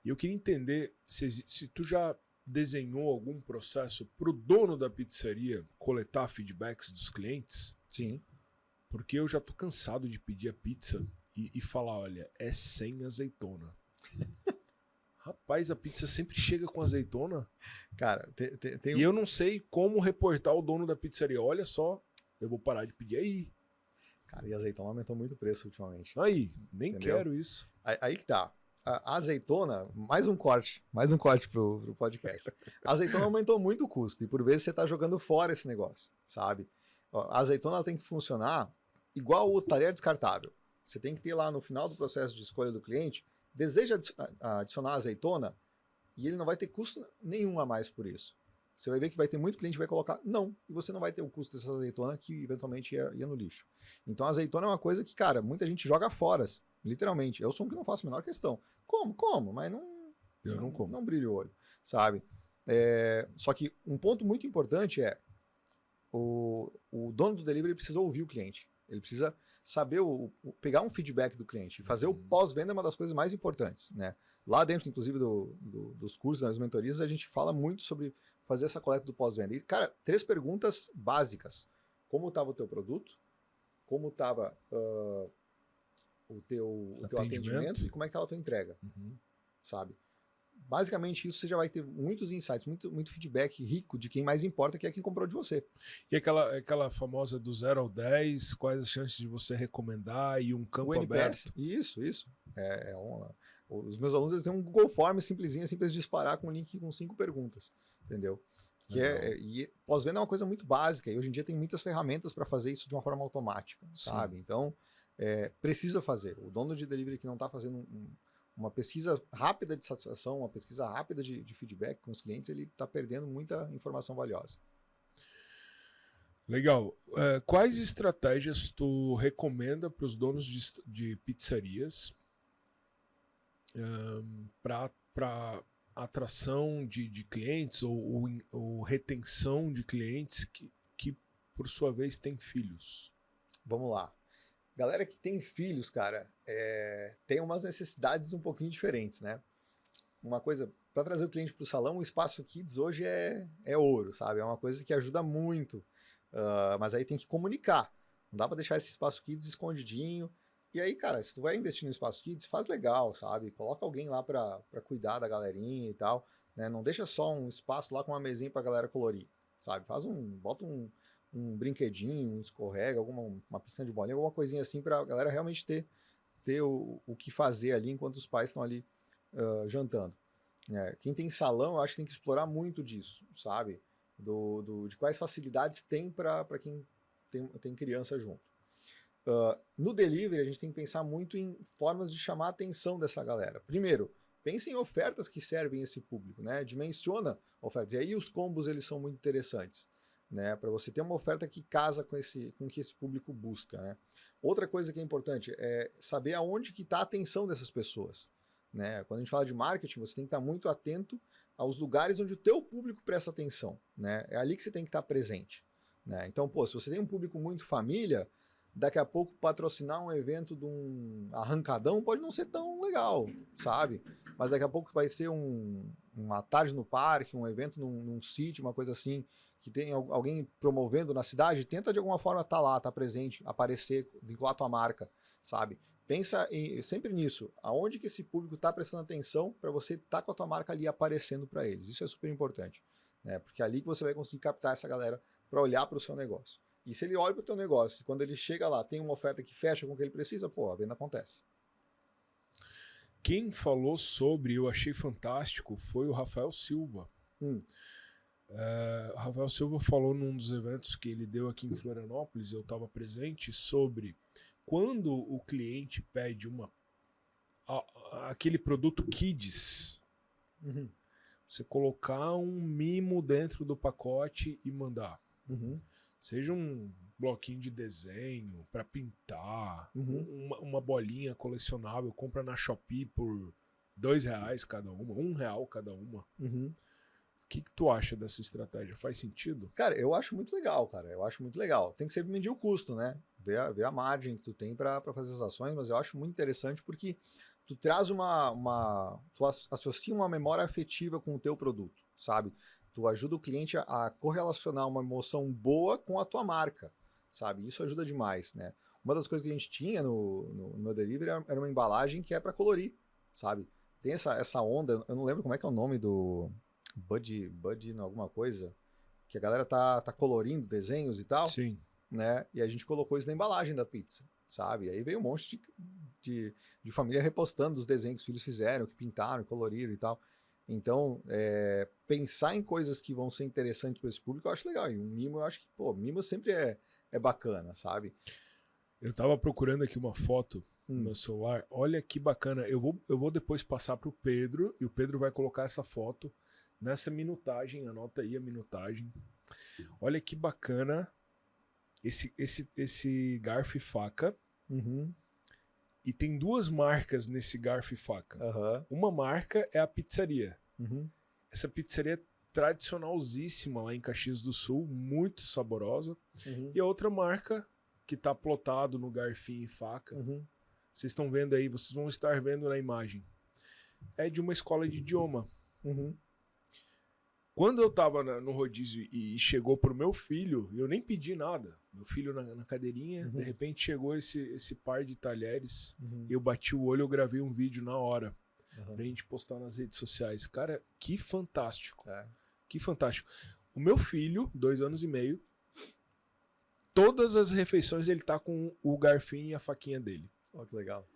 e eu queria entender se tu já desenhou algum processo para o dono da pizzaria coletar feedbacks dos clientes. Sim. Porque eu já tô cansado de pedir a pizza e falar, olha, é sem azeitona. Rapaz, a pizza sempre chega com azeitona. Cara, E eu não sei como reportar o dono da pizzaria. Olha só, eu vou parar de pedir aí. Cara, e a azeitona aumentou muito o preço ultimamente. Aí, nem Entendeu? quero isso. Aí que tá. A azeitona, mais um corte pro podcast. A azeitona aumentou muito o custo e por vezes você tá jogando fora esse negócio, sabe? A azeitona ela tem que funcionar igual o talher descartável. Você tem que ter lá no final do processo de escolha do cliente, deseja adicionar azeitona e ele não vai ter custo nenhum a mais por isso. Você vai ver que vai ter muito cliente que vai colocar não, e você não vai ter o custo dessa azeitona que eventualmente ia no lixo. Então a azeitona é uma coisa que, cara, muita gente joga fora, literalmente. Eu sou um que não faço a menor questão. Como, mas não como. Não brilha o olho, sabe? Só que um ponto muito importante é o dono do delivery precisa ouvir o cliente. Ele precisa saber pegar um feedback do cliente. Fazer o pós-venda é uma das coisas mais importantes, né? Lá dentro, inclusive, dos cursos, das mentorias, a gente fala muito sobre fazer essa coleta do pós-venda. E, cara, 3 perguntas básicas. Como estava o teu produto? Como estava o teu atendimento? E como é que estava a tua entrega? Sabe? Basicamente, isso você já vai ter muitos insights, muito feedback rico de quem mais importa, que é quem comprou de você. E aquela famosa do 0 ao 10, quais as chances de você recomendar e um campo aberto? Isso. Os meus alunos eles têm um Google Form simplesinho, simples de disparar com um link com 5 perguntas, entendeu? E pós-venda é uma coisa muito básica, e hoje em dia tem muitas ferramentas para fazer isso de uma forma automática, sabe? Então, precisa fazer. O dono de delivery que não está fazendo uma pesquisa rápida de satisfação, uma pesquisa rápida de feedback com os clientes, ele está perdendo muita informação valiosa. Legal. Quais estratégias tu recomenda para os donos de pizzarias para atração de clientes ou retenção de clientes que, por sua vez, têm filhos? Vamos lá. Galera que tem filhos, cara, tem umas necessidades um pouquinho diferentes, né? Uma coisa, para trazer o cliente para o salão, o espaço Kids hoje é ouro, sabe? É uma coisa que ajuda muito, mas aí tem que comunicar. Não dá para deixar esse espaço Kids escondidinho. E aí, cara, se tu vai investir no espaço Kids, faz legal, sabe? Coloca alguém lá para cuidar da galerinha e tal, né? Não deixa só um espaço lá com uma mesinha para a galera colorir, sabe? Bota um brinquedinho, um escorrega, uma piscina de bolinha, alguma coisinha assim para a galera realmente ter o que fazer ali enquanto os pais estão ali jantando. Quem tem salão, eu acho que tem que explorar muito disso, sabe? De quais facilidades tem para quem tem criança junto. No delivery, a gente tem que pensar muito em formas de chamar a atenção dessa galera. Primeiro, pense em ofertas que servem esse público, né? Dimensiona ofertas. E aí os combos eles são muito interessantes, né? Para você ter uma oferta que casa com o que esse público busca, né? Outra coisa que é importante é saber aonde que está a atenção dessas pessoas, né? Quando a gente fala de marketing, você tem que estar muito atento aos lugares onde o teu público presta atenção, né? É ali que você tem que estar presente, né? Então, se você tem um público muito família, daqui a pouco patrocinar um evento de um arrancadão pode não ser tão legal, sabe? Mas daqui a pouco vai ser uma tarde no parque, um evento num sítio, uma coisa assim, que tem alguém promovendo na cidade, tenta de alguma forma estar lá, estar presente, aparecer, vincular a tua marca, sabe? Pensa sempre nisso, aonde que esse público está prestando atenção para você estar com a tua marca ali aparecendo para eles. Isso é super importante, né? Porque é ali que você vai conseguir captar essa galera para olhar para o seu negócio. E se ele olha para o teu negócio, e quando ele chega lá, tem uma oferta que fecha com o que ele precisa, pô, a venda acontece. Quem falou sobre, eu achei fantástico, foi o Rafael Silva. O Rafael Silva falou num dos eventos que ele deu aqui em Florianópolis, eu estava presente, sobre quando o cliente pede aquele produto Kids, você colocar um mimo dentro do pacote e mandar. Seja um bloquinho de desenho para pintar, uma bolinha colecionável, compra na Shopee por R$2 cada uma, R$1 cada uma. O que tu acha dessa estratégia? Faz sentido? Cara, eu acho muito legal, cara. Eu acho muito legal. Tem que sempre medir o custo, né? Ver a margem que tu tem para fazer as ações, mas eu acho muito interessante porque tu traz tu associa uma memória afetiva com o teu produto, sabe? Tu ajuda o cliente a correlacionar uma emoção boa com a tua marca, sabe? Isso ajuda demais, né? Uma das coisas que a gente tinha no meu delivery era uma embalagem que é para colorir, sabe? Tem essa onda, eu não lembro como é que é o nome do Bud alguma coisa, que a galera tá colorindo desenhos e tal. Sim. Né? E a gente colocou isso na embalagem da pizza, sabe? E aí veio um monte de família repostando os desenhos que os filhos fizeram, que pintaram, coloriram e tal. Então, pensar em coisas que vão ser interessantes para esse público eu acho legal. E um mimo, eu acho que, pô, mimo sempre é bacana, sabe? Eu tava procurando aqui uma foto no meu celular. Olha que bacana. Eu vou depois passar pro Pedro, e o Pedro vai colocar essa foto nessa minutagem. Anota aí a minutagem. Olha que bacana esse garfo e faca. E tem duas marcas nesse garfo e faca. Uma marca é a pizzaria. Essa pizzaria é tradicionalzíssima lá em Caxias do Sul, muito saborosa. E a outra marca, que está plotado no garfinho e faca, vocês estão vendo aí, vocês vão estar vendo na imagem, é de uma escola de idioma. Quando eu tava no rodízio e chegou pro meu filho, eu nem pedi nada. Meu filho na cadeirinha, de repente chegou esse par de talheres, eu bati o olho, eu gravei um vídeo na hora, pra gente postar nas redes sociais. Cara, que fantástico. Que fantástico. O meu filho, 2 anos e meio, todas as refeições ele tá com o garfinho e a faquinha dele. Olha que legal.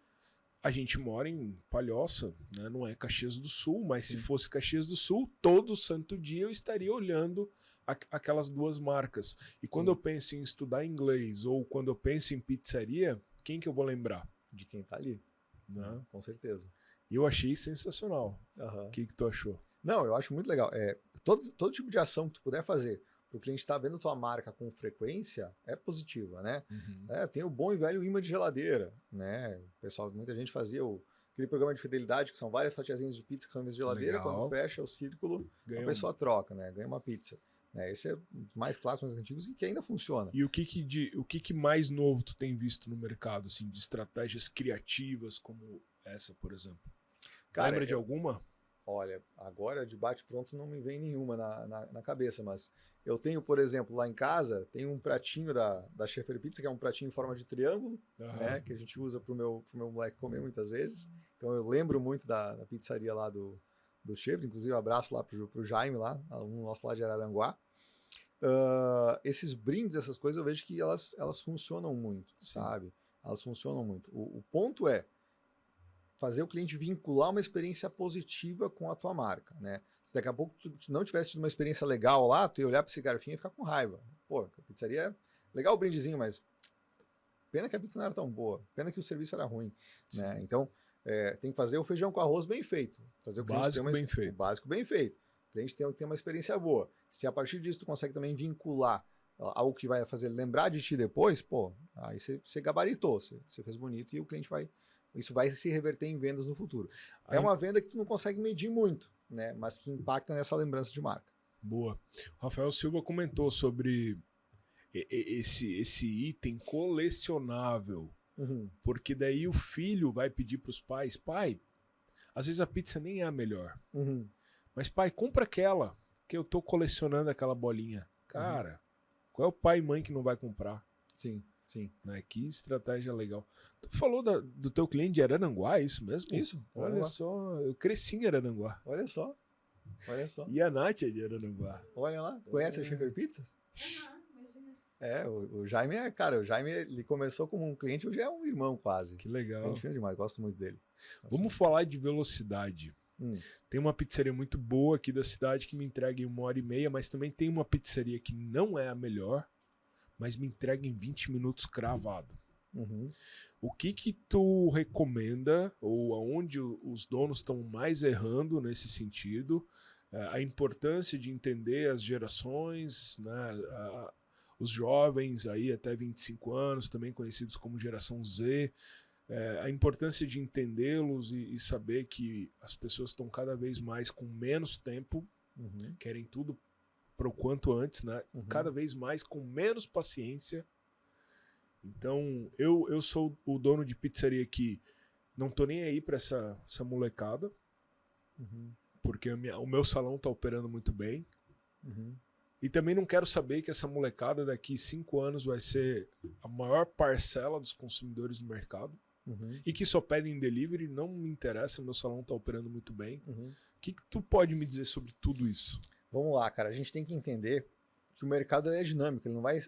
A gente mora em Palhoça, né? Não é Caxias do Sul, mas se fosse Caxias do Sul, todo santo dia eu estaria olhando aquelas duas marcas. E quando eu penso em estudar inglês ou quando eu penso em pizzaria, quem que eu vou lembrar? De quem tá ali. Né? Com certeza. E eu achei sensacional. O que tu achou? Não, eu acho muito legal. Todo tipo de ação que tu puder fazer para o cliente estar vendo tua marca com frequência é positiva, né? Tem o bom e velho imã de geladeira, né? Muita gente fazia aquele programa de fidelidade, que são várias fatiazinhas de pizza que são imãs de geladeira. Legal. Quando fecha o círculo, a pessoa troca, né? Ganha uma pizza. Esse é um dos mais clássicos, mais antigos e que ainda funciona. E o que mais novo tu tem visto no mercado, assim, de estratégias criativas como essa, por exemplo? Cara, lembra de alguma? Olha, agora de bate-pronto não me vem nenhuma na cabeça, mas eu tenho, por exemplo, lá em casa, tem um pratinho da Schaefer Pizza, que é um pratinho em forma de triângulo, né, que a gente usa pro meu moleque comer muitas vezes. Então eu lembro muito da pizzaria lá do Schaefer, inclusive um abraço lá pro Jaime, lá, um nosso lá de Araranguá. Esses brindes, essas coisas, eu vejo que elas funcionam muito, sabe? Elas funcionam muito. O ponto é fazer o cliente vincular uma experiência positiva com a tua marca, né? Se daqui a pouco tu não tivesse tido uma experiência legal lá, tu ia olhar para esse garfinho e ficar com raiva. Pô, a pizzaria é legal o brindezinho, mas pena que a pizza não era tão boa, pena que o serviço era ruim, né? Então, tem que fazer o feijão com arroz bem feito. Fazer o básico bem feito. O básico bem feito. O cliente tem uma experiência boa. Se a partir disso tu consegue também vincular algo que vai fazer lembrar de ti depois, pô, aí você gabaritou, você fez bonito e o cliente isso vai se reverter em vendas no futuro. É uma venda que tu não consegue medir muito, né? Mas que impacta nessa lembrança de marca. Boa. O Rafael Silva comentou sobre esse item colecionável, porque daí o filho vai pedir para os pais, pai, às vezes a pizza nem é a melhor, mas pai, compra aquela, que eu tô colecionando aquela bolinha. Cara, qual é o pai e mãe que não vai comprar? Sim. Né? Que estratégia legal. Tu falou do teu cliente de Araranguá, é isso mesmo? Isso. Olha só, eu cresci em Araranguá. Olha só. E a Nath é de Araranguá. Olha lá. Conhece a Schaefer Pizzas? O Jaime o Jaime ele começou como um cliente, hoje é um irmão quase. Que legal. Gente fina demais, gosto muito dele. Vamos falar de velocidade. Tem uma pizzaria muito boa aqui da cidade que me entrega em 1h30, mas também tem uma pizzaria que não é a melhor, mas me entrega em 20 minutos cravado. O que tu recomenda, ou aonde os donos estão mais errando nesse sentido? A importância de entender as gerações, né? Os jovens aí até 25 anos, também conhecidos como geração Z, a importância de entendê-los e saber que as pessoas estão cada vez mais com menos tempo, querem tudo para o quanto antes, né? Cada vez mais com menos paciência. Então, eu sou o dono de pizzaria que não tô nem aí para essa molecada, porque o meu salão tá operando muito bem. E também não quero saber que essa molecada daqui 5 anos vai ser a maior parcela dos consumidores do mercado. E que só pedem delivery, não me interessa, meu salão tá operando muito bem. O que tu pode me dizer sobre tudo isso? Vamos lá, cara, a gente tem que entender que o mercado é dinâmico, ele não vai,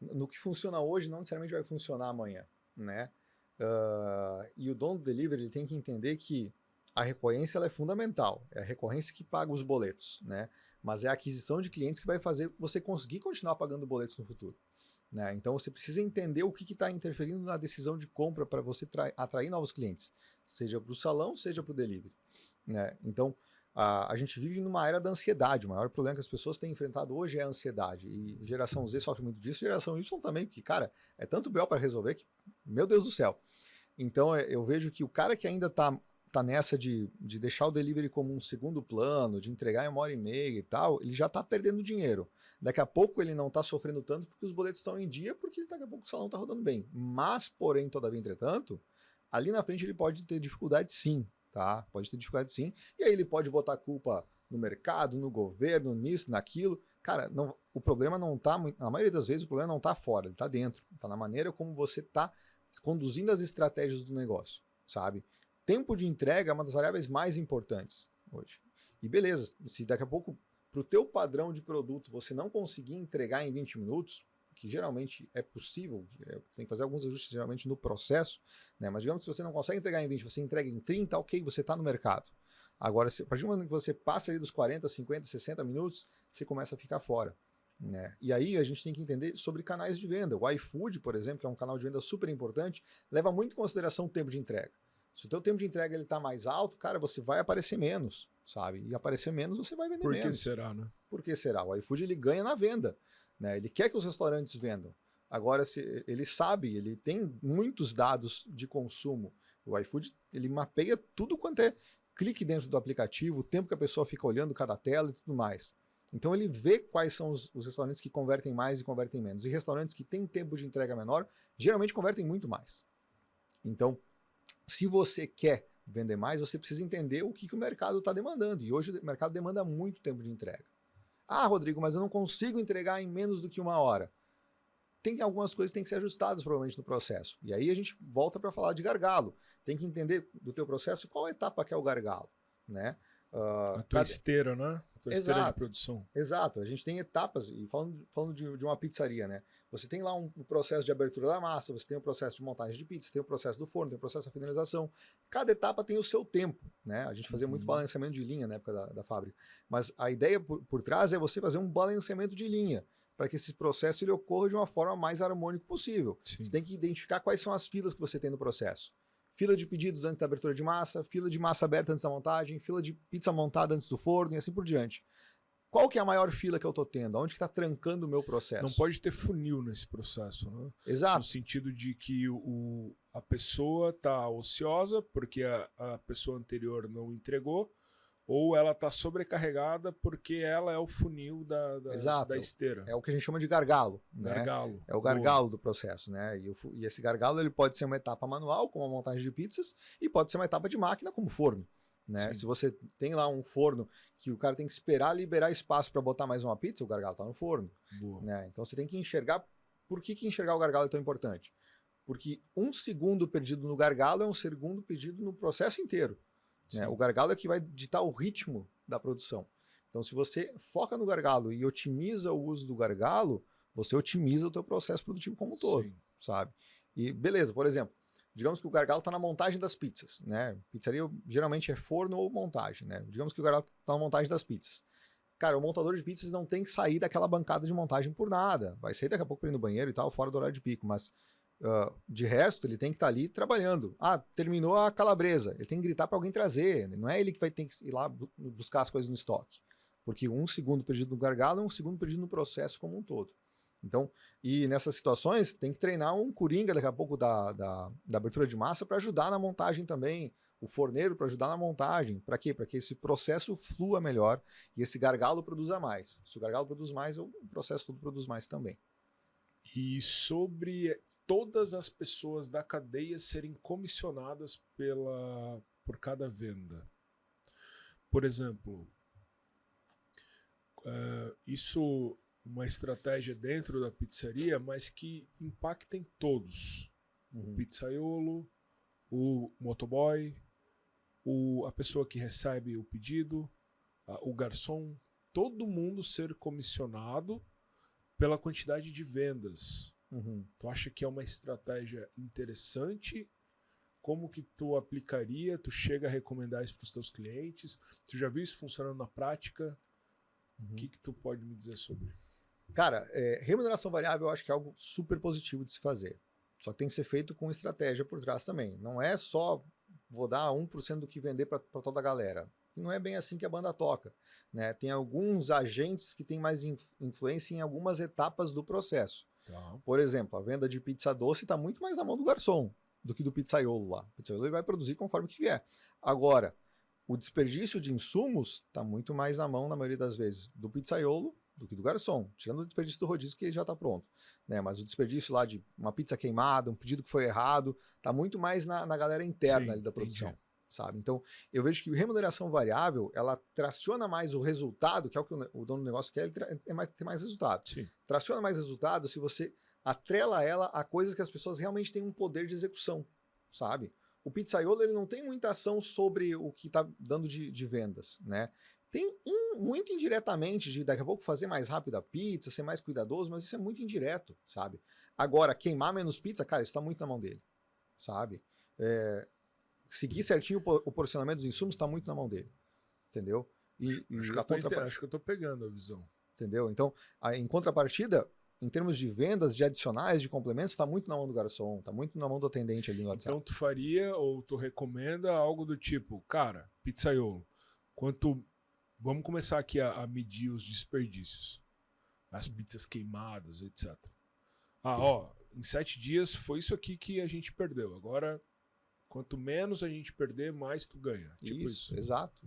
no que funciona hoje não necessariamente vai funcionar amanhã, né? E o dono do delivery ele tem que entender que a recorrência ela é fundamental, é a recorrência que paga os boletos, né? Mas é a aquisição de clientes que vai fazer você conseguir continuar pagando boletos no futuro. Né? Então você precisa entender o que está interferindo na decisão de compra para você atrair novos clientes, seja para o salão, seja para o delivery. Né? Então a gente vive numa era da ansiedade, o maior problema que as pessoas têm enfrentado hoje é a ansiedade, e geração Z sofre muito disso, geração Y também, porque cara, é tanto BO para resolver que, meu Deus do céu. Então eu vejo que o cara que ainda tá nessa de deixar o delivery como um segundo plano, de entregar em 1h30 e tal, ele já tá perdendo dinheiro. Daqui a pouco ele não tá sofrendo tanto porque os boletos estão em dia, porque daqui a pouco o salão tá rodando bem. Mas, porém, todavia, entretanto, ali na frente ele pode ter dificuldade sim, tá? Pode ter dificuldade sim. E aí ele pode botar a culpa no mercado, no governo, nisso, naquilo. Cara, não, o problema não tá, na maioria das vezes, o problema não tá fora, ele tá dentro. Tá na maneira como você tá conduzindo as estratégias do negócio, sabe? Tempo de entrega é uma das variáveis mais importantes hoje. E beleza, se daqui a pouco, para o teu padrão de produto, você não conseguir entregar em 20 minutos, que geralmente é possível, tem que fazer alguns ajustes geralmente no processo, né? Mas digamos que se você não consegue entregar em 20, você entrega em 30, ok, você está no mercado. Agora, a partir do momento que você passa ali dos 40, 50, 60 minutos, você começa a ficar fora. Né? E aí a gente tem que entender sobre canais de venda. O iFood, por exemplo, que é um canal de venda super importante, leva muito em consideração o tempo de entrega. Se o teu tempo de entrega ele tá mais alto, cara, você vai aparecer menos, sabe? E aparecer menos, você vai vender menos. Por que será, né? Por que será? O iFood ele ganha na venda, né? Ele quer que os restaurantes vendam. Agora, se ele sabe, ele tem muitos dados de consumo. O iFood ele mapeia tudo quanto é clique dentro do aplicativo, o tempo que a pessoa fica olhando cada tela e tudo mais. Então ele vê quais são os restaurantes que convertem mais e convertem menos. E restaurantes que têm tempo de entrega menor, geralmente convertem muito mais. Então, se você quer vender mais, você precisa entender o que o mercado está demandando. E hoje o mercado demanda muito tempo de entrega. Ah, Rodrigo, mas eu não consigo entregar em menos do que 1 hora. Tem algumas coisas que têm que ser ajustadas provavelmente no processo. E aí a gente volta para falar de gargalo. Tem que entender do teu processo qual etapa que é o gargalo. Né? A tua esteira, né? A tua esteira de produção. Exato. A gente tem etapas, e falando de uma pizzaria, né? Você tem lá um processo de abertura da massa, você tem o processo de montagem de pizza, tem o processo do forno, tem o processo da finalização. Cada etapa tem o seu tempo, né? A gente fazia muito balanceamento de linha na época da fábrica. Mas a ideia por trás é você fazer um balanceamento de linha, para que esse processo ele ocorra de uma forma mais harmônica possível. Sim. Você tem que identificar quais são as filas que você tem no processo. Fila de pedidos antes da abertura de massa, fila de massa aberta antes da montagem, fila de pizza montada antes do forno e assim por diante. Qual que é a maior fila que eu estou tendo? Onde que está trancando o meu processo? Não pode ter funil nesse processo, né? Exato. No sentido de que a pessoa está ociosa porque a pessoa anterior não entregou, ou ela está sobrecarregada porque ela é o funil da esteira. É o que a gente chama de gargalo. Né? Gargalo. É o gargalo do processo. Né? E esse gargalo ele pode ser uma etapa manual, como a montagem de pizzas, e pode ser uma etapa de máquina, como forno. Né? Se você tem lá um forno que o cara tem que esperar liberar espaço para botar mais uma pizza, o gargalo está no forno. Né? Então você tem que enxergar. Por que enxergar o gargalo é tão importante? Porque 1 segundo perdido no gargalo é 1 segundo perdido no processo inteiro. Né? O gargalo é que vai ditar o ritmo da produção. Então se você foca no gargalo e otimiza o uso do gargalo, você otimiza o teu processo produtivo como um todo, Sim. sabe? E beleza, por exemplo, digamos que o gargalo está na montagem das pizzas, né? Pizzaria geralmente é forno ou montagem, né? Digamos que o gargalo está na montagem das pizzas. Cara, o montador de pizzas não tem que sair daquela bancada de montagem por nada. Vai sair daqui a pouco para ir no banheiro e tal, fora do horário de pico, mas de resto, ele tem que estar ali trabalhando. Ah, terminou a calabresa. Ele tem que gritar para alguém trazer. Não é ele que vai ter que ir lá buscar as coisas no estoque. Porque 1 segundo perdido no gargalo é 1 segundo perdido no processo como um todo. Então, e nessas situações, tem que treinar um coringa daqui a pouco da abertura de massa para ajudar na montagem também. O forneiro para ajudar na montagem. Para quê? Para que esse processo flua melhor e esse gargalo produza mais. Se o gargalo produz mais, o processo todo produz mais também. E sobre todas as pessoas da cadeia serem comissionadas por cada venda. Por exemplo, isso uma estratégia dentro da pizzaria, mas que impacta em todos. O pizzaiolo, o motoboy, a pessoa que recebe o pedido, o garçom, todo mundo ser comissionado pela quantidade de vendas. Tu acha que é uma estratégia interessante? Como que tu aplicaria? Tu chega a recomendar isso para os teus clientes? Tu já viu isso funcionando na prática? O que tu pode me dizer sobre? Cara, remuneração variável eu acho que é algo super positivo de se fazer. Só que tem que ser feito com estratégia por trás também. Não é só vou dar 1% do que vender para toda a galera. Não é bem assim que a banda toca, né? Tem alguns agentes que têm mais influência em algumas etapas do processo. Tá. Por exemplo, a venda de pizza doce está muito mais na mão do garçom do que do pizzaiolo lá. O pizzaiolo ele vai produzir conforme que vier. Agora, o desperdício de insumos está muito mais na mão, na maioria das vezes, do pizzaiolo do que do garçom, tirando o desperdício do rodízio que já está pronto, né? Mas o desperdício lá de uma pizza queimada, um pedido que foi errado, está muito mais na galera interna ali da produção. Entendi. Sabe? Então, eu vejo que remuneração variável, ela traciona mais o resultado, que é o que o dono do negócio quer, ele ter mais resultado. Sim. Traciona mais resultado se você atrela ela a coisas que as pessoas realmente têm um poder de execução, sabe? O pizzaiolo, ele não tem muita ação sobre o que está dando de vendas, né? Tem muito indiretamente de daqui a pouco fazer mais rápido a pizza, ser mais cuidadoso, mas isso é muito indireto, sabe? Agora, queimar menos pizza, cara, isso está muito na mão dele, sabe? Seguir certinho o porcionamento dos insumos está muito na mão dele, entendeu? Acho que eu tô pegando a visão. Entendeu? Então, em contrapartida, em termos de vendas, de adicionais, de complementos, está muito na mão do garçom, está muito na mão do atendente ali no WhatsApp. Então tu faria ou tu recomenda algo do tipo, cara, pizzaiolo, vamos começar aqui a medir os desperdícios, as pizzas queimadas, etc. Em 7 dias foi isso aqui que a gente perdeu. Agora, quanto menos a gente perder, mais tu ganha. Tipo isso. Exato.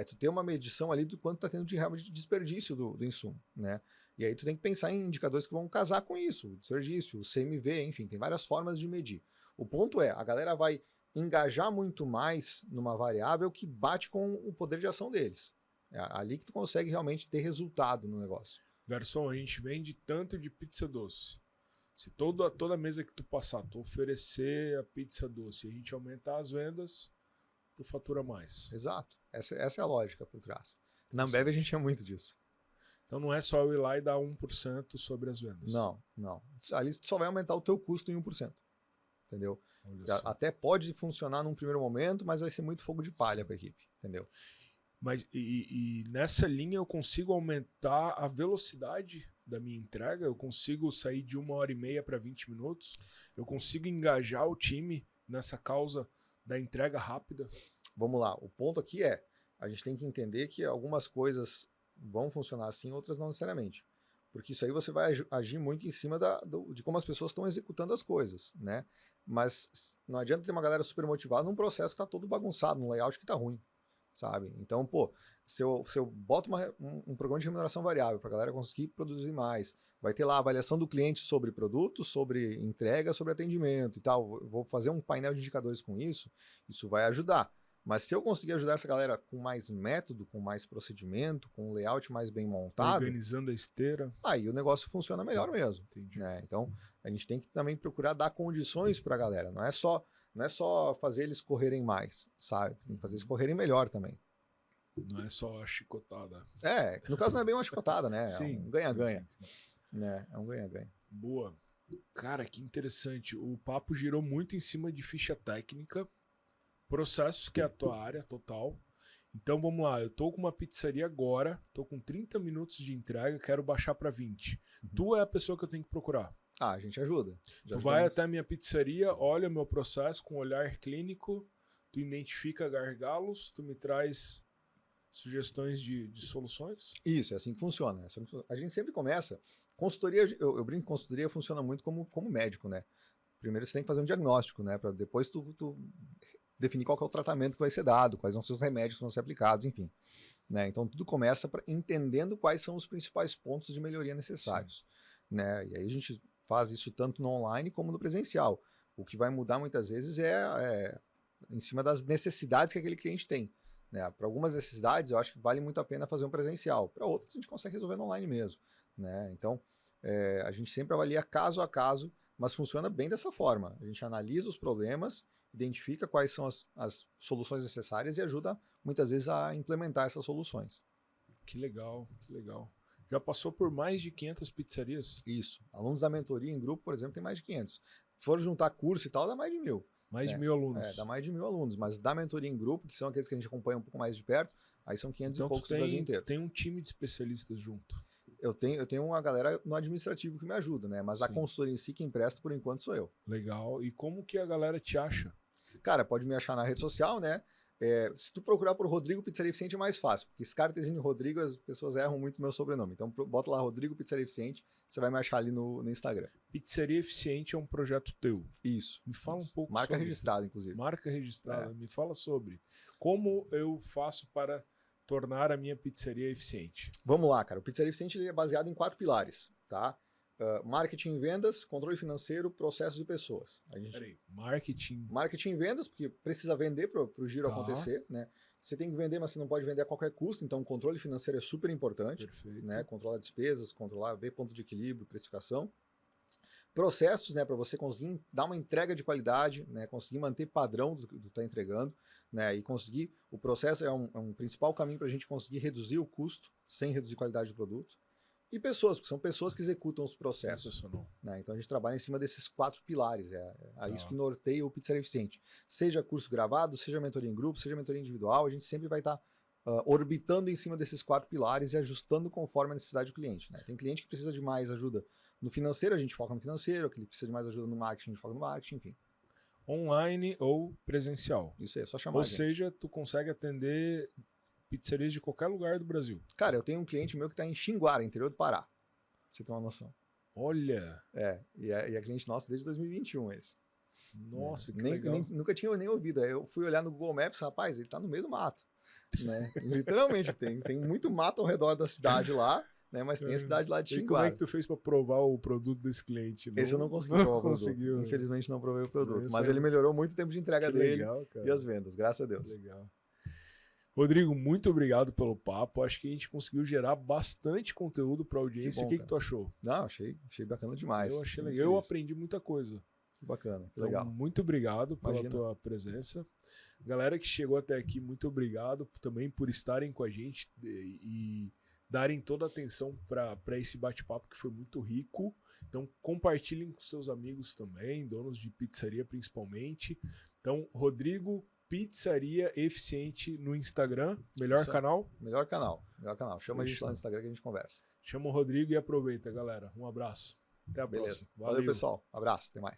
Tu ter uma medição ali do quanto tá tendo de desperdício do insumo, né? E aí tu tem que pensar em indicadores que vão casar com isso, o desperdício, o CMV, enfim, tem várias formas de medir. O ponto é, a galera vai engajar muito mais numa variável que bate com o poder de ação deles. É ali que tu consegue realmente ter resultado no negócio. Garçom, a gente vende tanto de pizza doce. Se toda mesa que tu passar, tu oferecer a pizza doce e a gente aumentar as vendas, tu fatura mais. Exato. Essa é a lógica por trás. Na Ambev a gente tinha muito disso. Então não é só eu ir lá e dar 1% sobre as vendas. Não. Ali tu só vai aumentar o teu custo em 1%. Entendeu? Até pode funcionar num primeiro momento, mas vai ser muito fogo de palha para a equipe. Entendeu? Mas e nessa linha eu consigo aumentar a velocidade da minha entrega? Eu consigo sair de 1h30 para 20 minutos? Eu consigo engajar o time nessa causa da entrega rápida? Vamos lá. O ponto aqui a gente tem que entender que algumas coisas vão funcionar assim, outras não necessariamente. Porque isso aí você vai agir muito em cima de como as pessoas estão executando as coisas, né? Mas não adianta ter uma galera super motivada num processo que está todo bagunçado, num layout que está ruim, sabe? Então, se eu boto um programa de remuneração variável para a galera conseguir produzir mais, vai ter lá a avaliação do cliente sobre produto, sobre entrega, sobre atendimento e tal, vou fazer um painel de indicadores com isso vai ajudar. Mas se eu conseguir ajudar essa galera com mais método, com mais procedimento, com um layout mais bem montado... Organizando a esteira. Aí o negócio funciona melhor mesmo. Entendi. Né? Então, a gente tem que também procurar dar condições para a galera. Não é só fazer eles correrem mais, sabe? Tem que fazer eles correrem melhor também. Não é só a chicotada. No caso não é bem uma chicotada, né? Sim, é um ganha-ganha. sim. É um ganha-ganha. Boa. Cara, que interessante. O papo girou muito em cima de ficha técnica, processos, que é a tua área total. Então vamos lá, eu tô com uma pizzaria agora, tô com 30 minutos de entrega, quero baixar para 20. Tu é a pessoa que eu tenho que procurar. A gente ajuda. Tu vai até a minha pizzaria, olha o meu processo com olhar clínico, tu identifica gargalos, tu me traz sugestões de soluções? Isso, é assim que funciona. A gente sempre começa. Consultoria, eu brinco que consultoria funciona muito como médico, né? Primeiro você tem que fazer um diagnóstico, né? Para depois tu definir qual que é o tratamento que vai ser dado, quais vão ser os remédios que vão ser aplicados, enfim. Né? Então tudo começa entendendo quais são os principais pontos de melhoria necessários. Né? E aí a gente faz isso tanto no online como no presencial. O que vai mudar muitas vezes é em cima das necessidades que aquele cliente tem. Né? Para algumas necessidades eu acho que vale muito a pena fazer um presencial. Para outras a gente consegue resolver no online mesmo. Né? Então a gente sempre avalia caso a caso, mas funciona bem dessa forma. A gente analisa os problemas, identifica quais são as soluções necessárias e ajuda muitas vezes a implementar essas soluções. Que legal, que legal. Já passou por mais de 500 pizzarias? Isso. Alunos da mentoria em grupo, por exemplo, tem mais de 500. Se for juntar curso e tal, dá mais de 1000. Mais de 1000 alunos. Dá mais de 1000 alunos. Mas da mentoria em grupo, que são aqueles que a gente acompanha um pouco mais de perto, aí são 500 então, e poucos do Brasil inteiro. Tem um time de especialistas junto. Eu tenho uma galera no administrativo que me ajuda, né? Mas a consultoria em si, quem empresta por enquanto sou eu. Legal. E como que a galera te acha? Cara, pode me achar na rede social, né? Se tu procurar por Rodrigo Pizzaria Eficiente é mais fácil, porque Scartezinho e Rodrigo, as pessoas erram muito meu sobrenome. Então bota lá Rodrigo Pizzaria Eficiente, você vai me achar ali no Instagram. Pizzaria Eficiente é um projeto teu. Isso. Me fala um pouco Marca sobre. registrada, inclusive. Marca registrada. Me fala sobre. Como eu faço para tornar a minha pizzaria eficiente? Vamos lá, cara. O Pizzaria Eficiente ele é baseado em 4 pilares, tá? Marketing e vendas, controle financeiro, processos e pessoas. Peraí, marketing e vendas, porque precisa vender para o giro acontecer, né? Você tem que vender, mas você não pode vender a qualquer custo, então o controle financeiro é super importante. Perfeito. Né? Controlar despesas, ver ponto de equilíbrio, precificação. Processos, né, para você conseguir dar uma entrega de qualidade, né, conseguir manter padrão do que está entregando, né, e conseguir. O processo é um principal caminho para a gente conseguir reduzir o custo sem reduzir a qualidade do produto. E pessoas, porque são pessoas que executam os processos. Né? Então a gente trabalha em cima desses 4 pilares. É isso que norteia o Pizzaria Eficiente. Seja curso gravado, seja mentoria em grupo, seja mentoria individual, a gente sempre vai estar orbitando em cima desses 4 pilares e ajustando conforme a necessidade do cliente. Né? Tem cliente que precisa de mais ajuda no financeiro, a gente foca no financeiro, aquele que precisa de mais ajuda no marketing, a gente foca no marketing, enfim. Online ou presencial. Isso aí, é só chamar. Ou seja, tu consegue atender pizzarias de qualquer lugar do Brasil. Cara, eu tenho um cliente meu que está em Xinguara, interior do Pará. Pra você ter uma noção. Olha! E é cliente nosso desde 2021 esse. Nossa, que legal. Nunca tinha nem ouvido. Aí eu fui olhar no Google Maps, rapaz, ele tá no meio do mato. Né? Literalmente, tem muito mato ao redor da cidade lá, né? Mas tem a cidade lá de Xinguara. E como é que tu fez para provar o produto desse cliente? Esse eu não consegui provar o produto. Infelizmente não provei o produto. Mas ele melhorou muito o tempo de entrega dele e as vendas, graças a Deus. Legal. Rodrigo, muito obrigado pelo papo. Acho que a gente conseguiu gerar bastante conteúdo para a audiência. O que tu achou? Não, achei bacana demais. Eu achei legal. Eu aprendi muita coisa. Que bacana, que então, legal. Muito obrigado pela tua presença. Galera que chegou até aqui, muito obrigado também por estarem com a gente e darem toda a atenção para esse bate-papo que foi muito rico. Então, compartilhem com seus amigos também, donos de pizzaria principalmente. Então, Rodrigo Pizzaria Eficiente no Instagram. Melhor canal? Melhor canal. Chama a gente lá no Instagram que a gente conversa. Chama o Rodrigo e aproveita, galera. Um abraço. Até a próxima. Valeu, pessoal. Abraço. Até mais.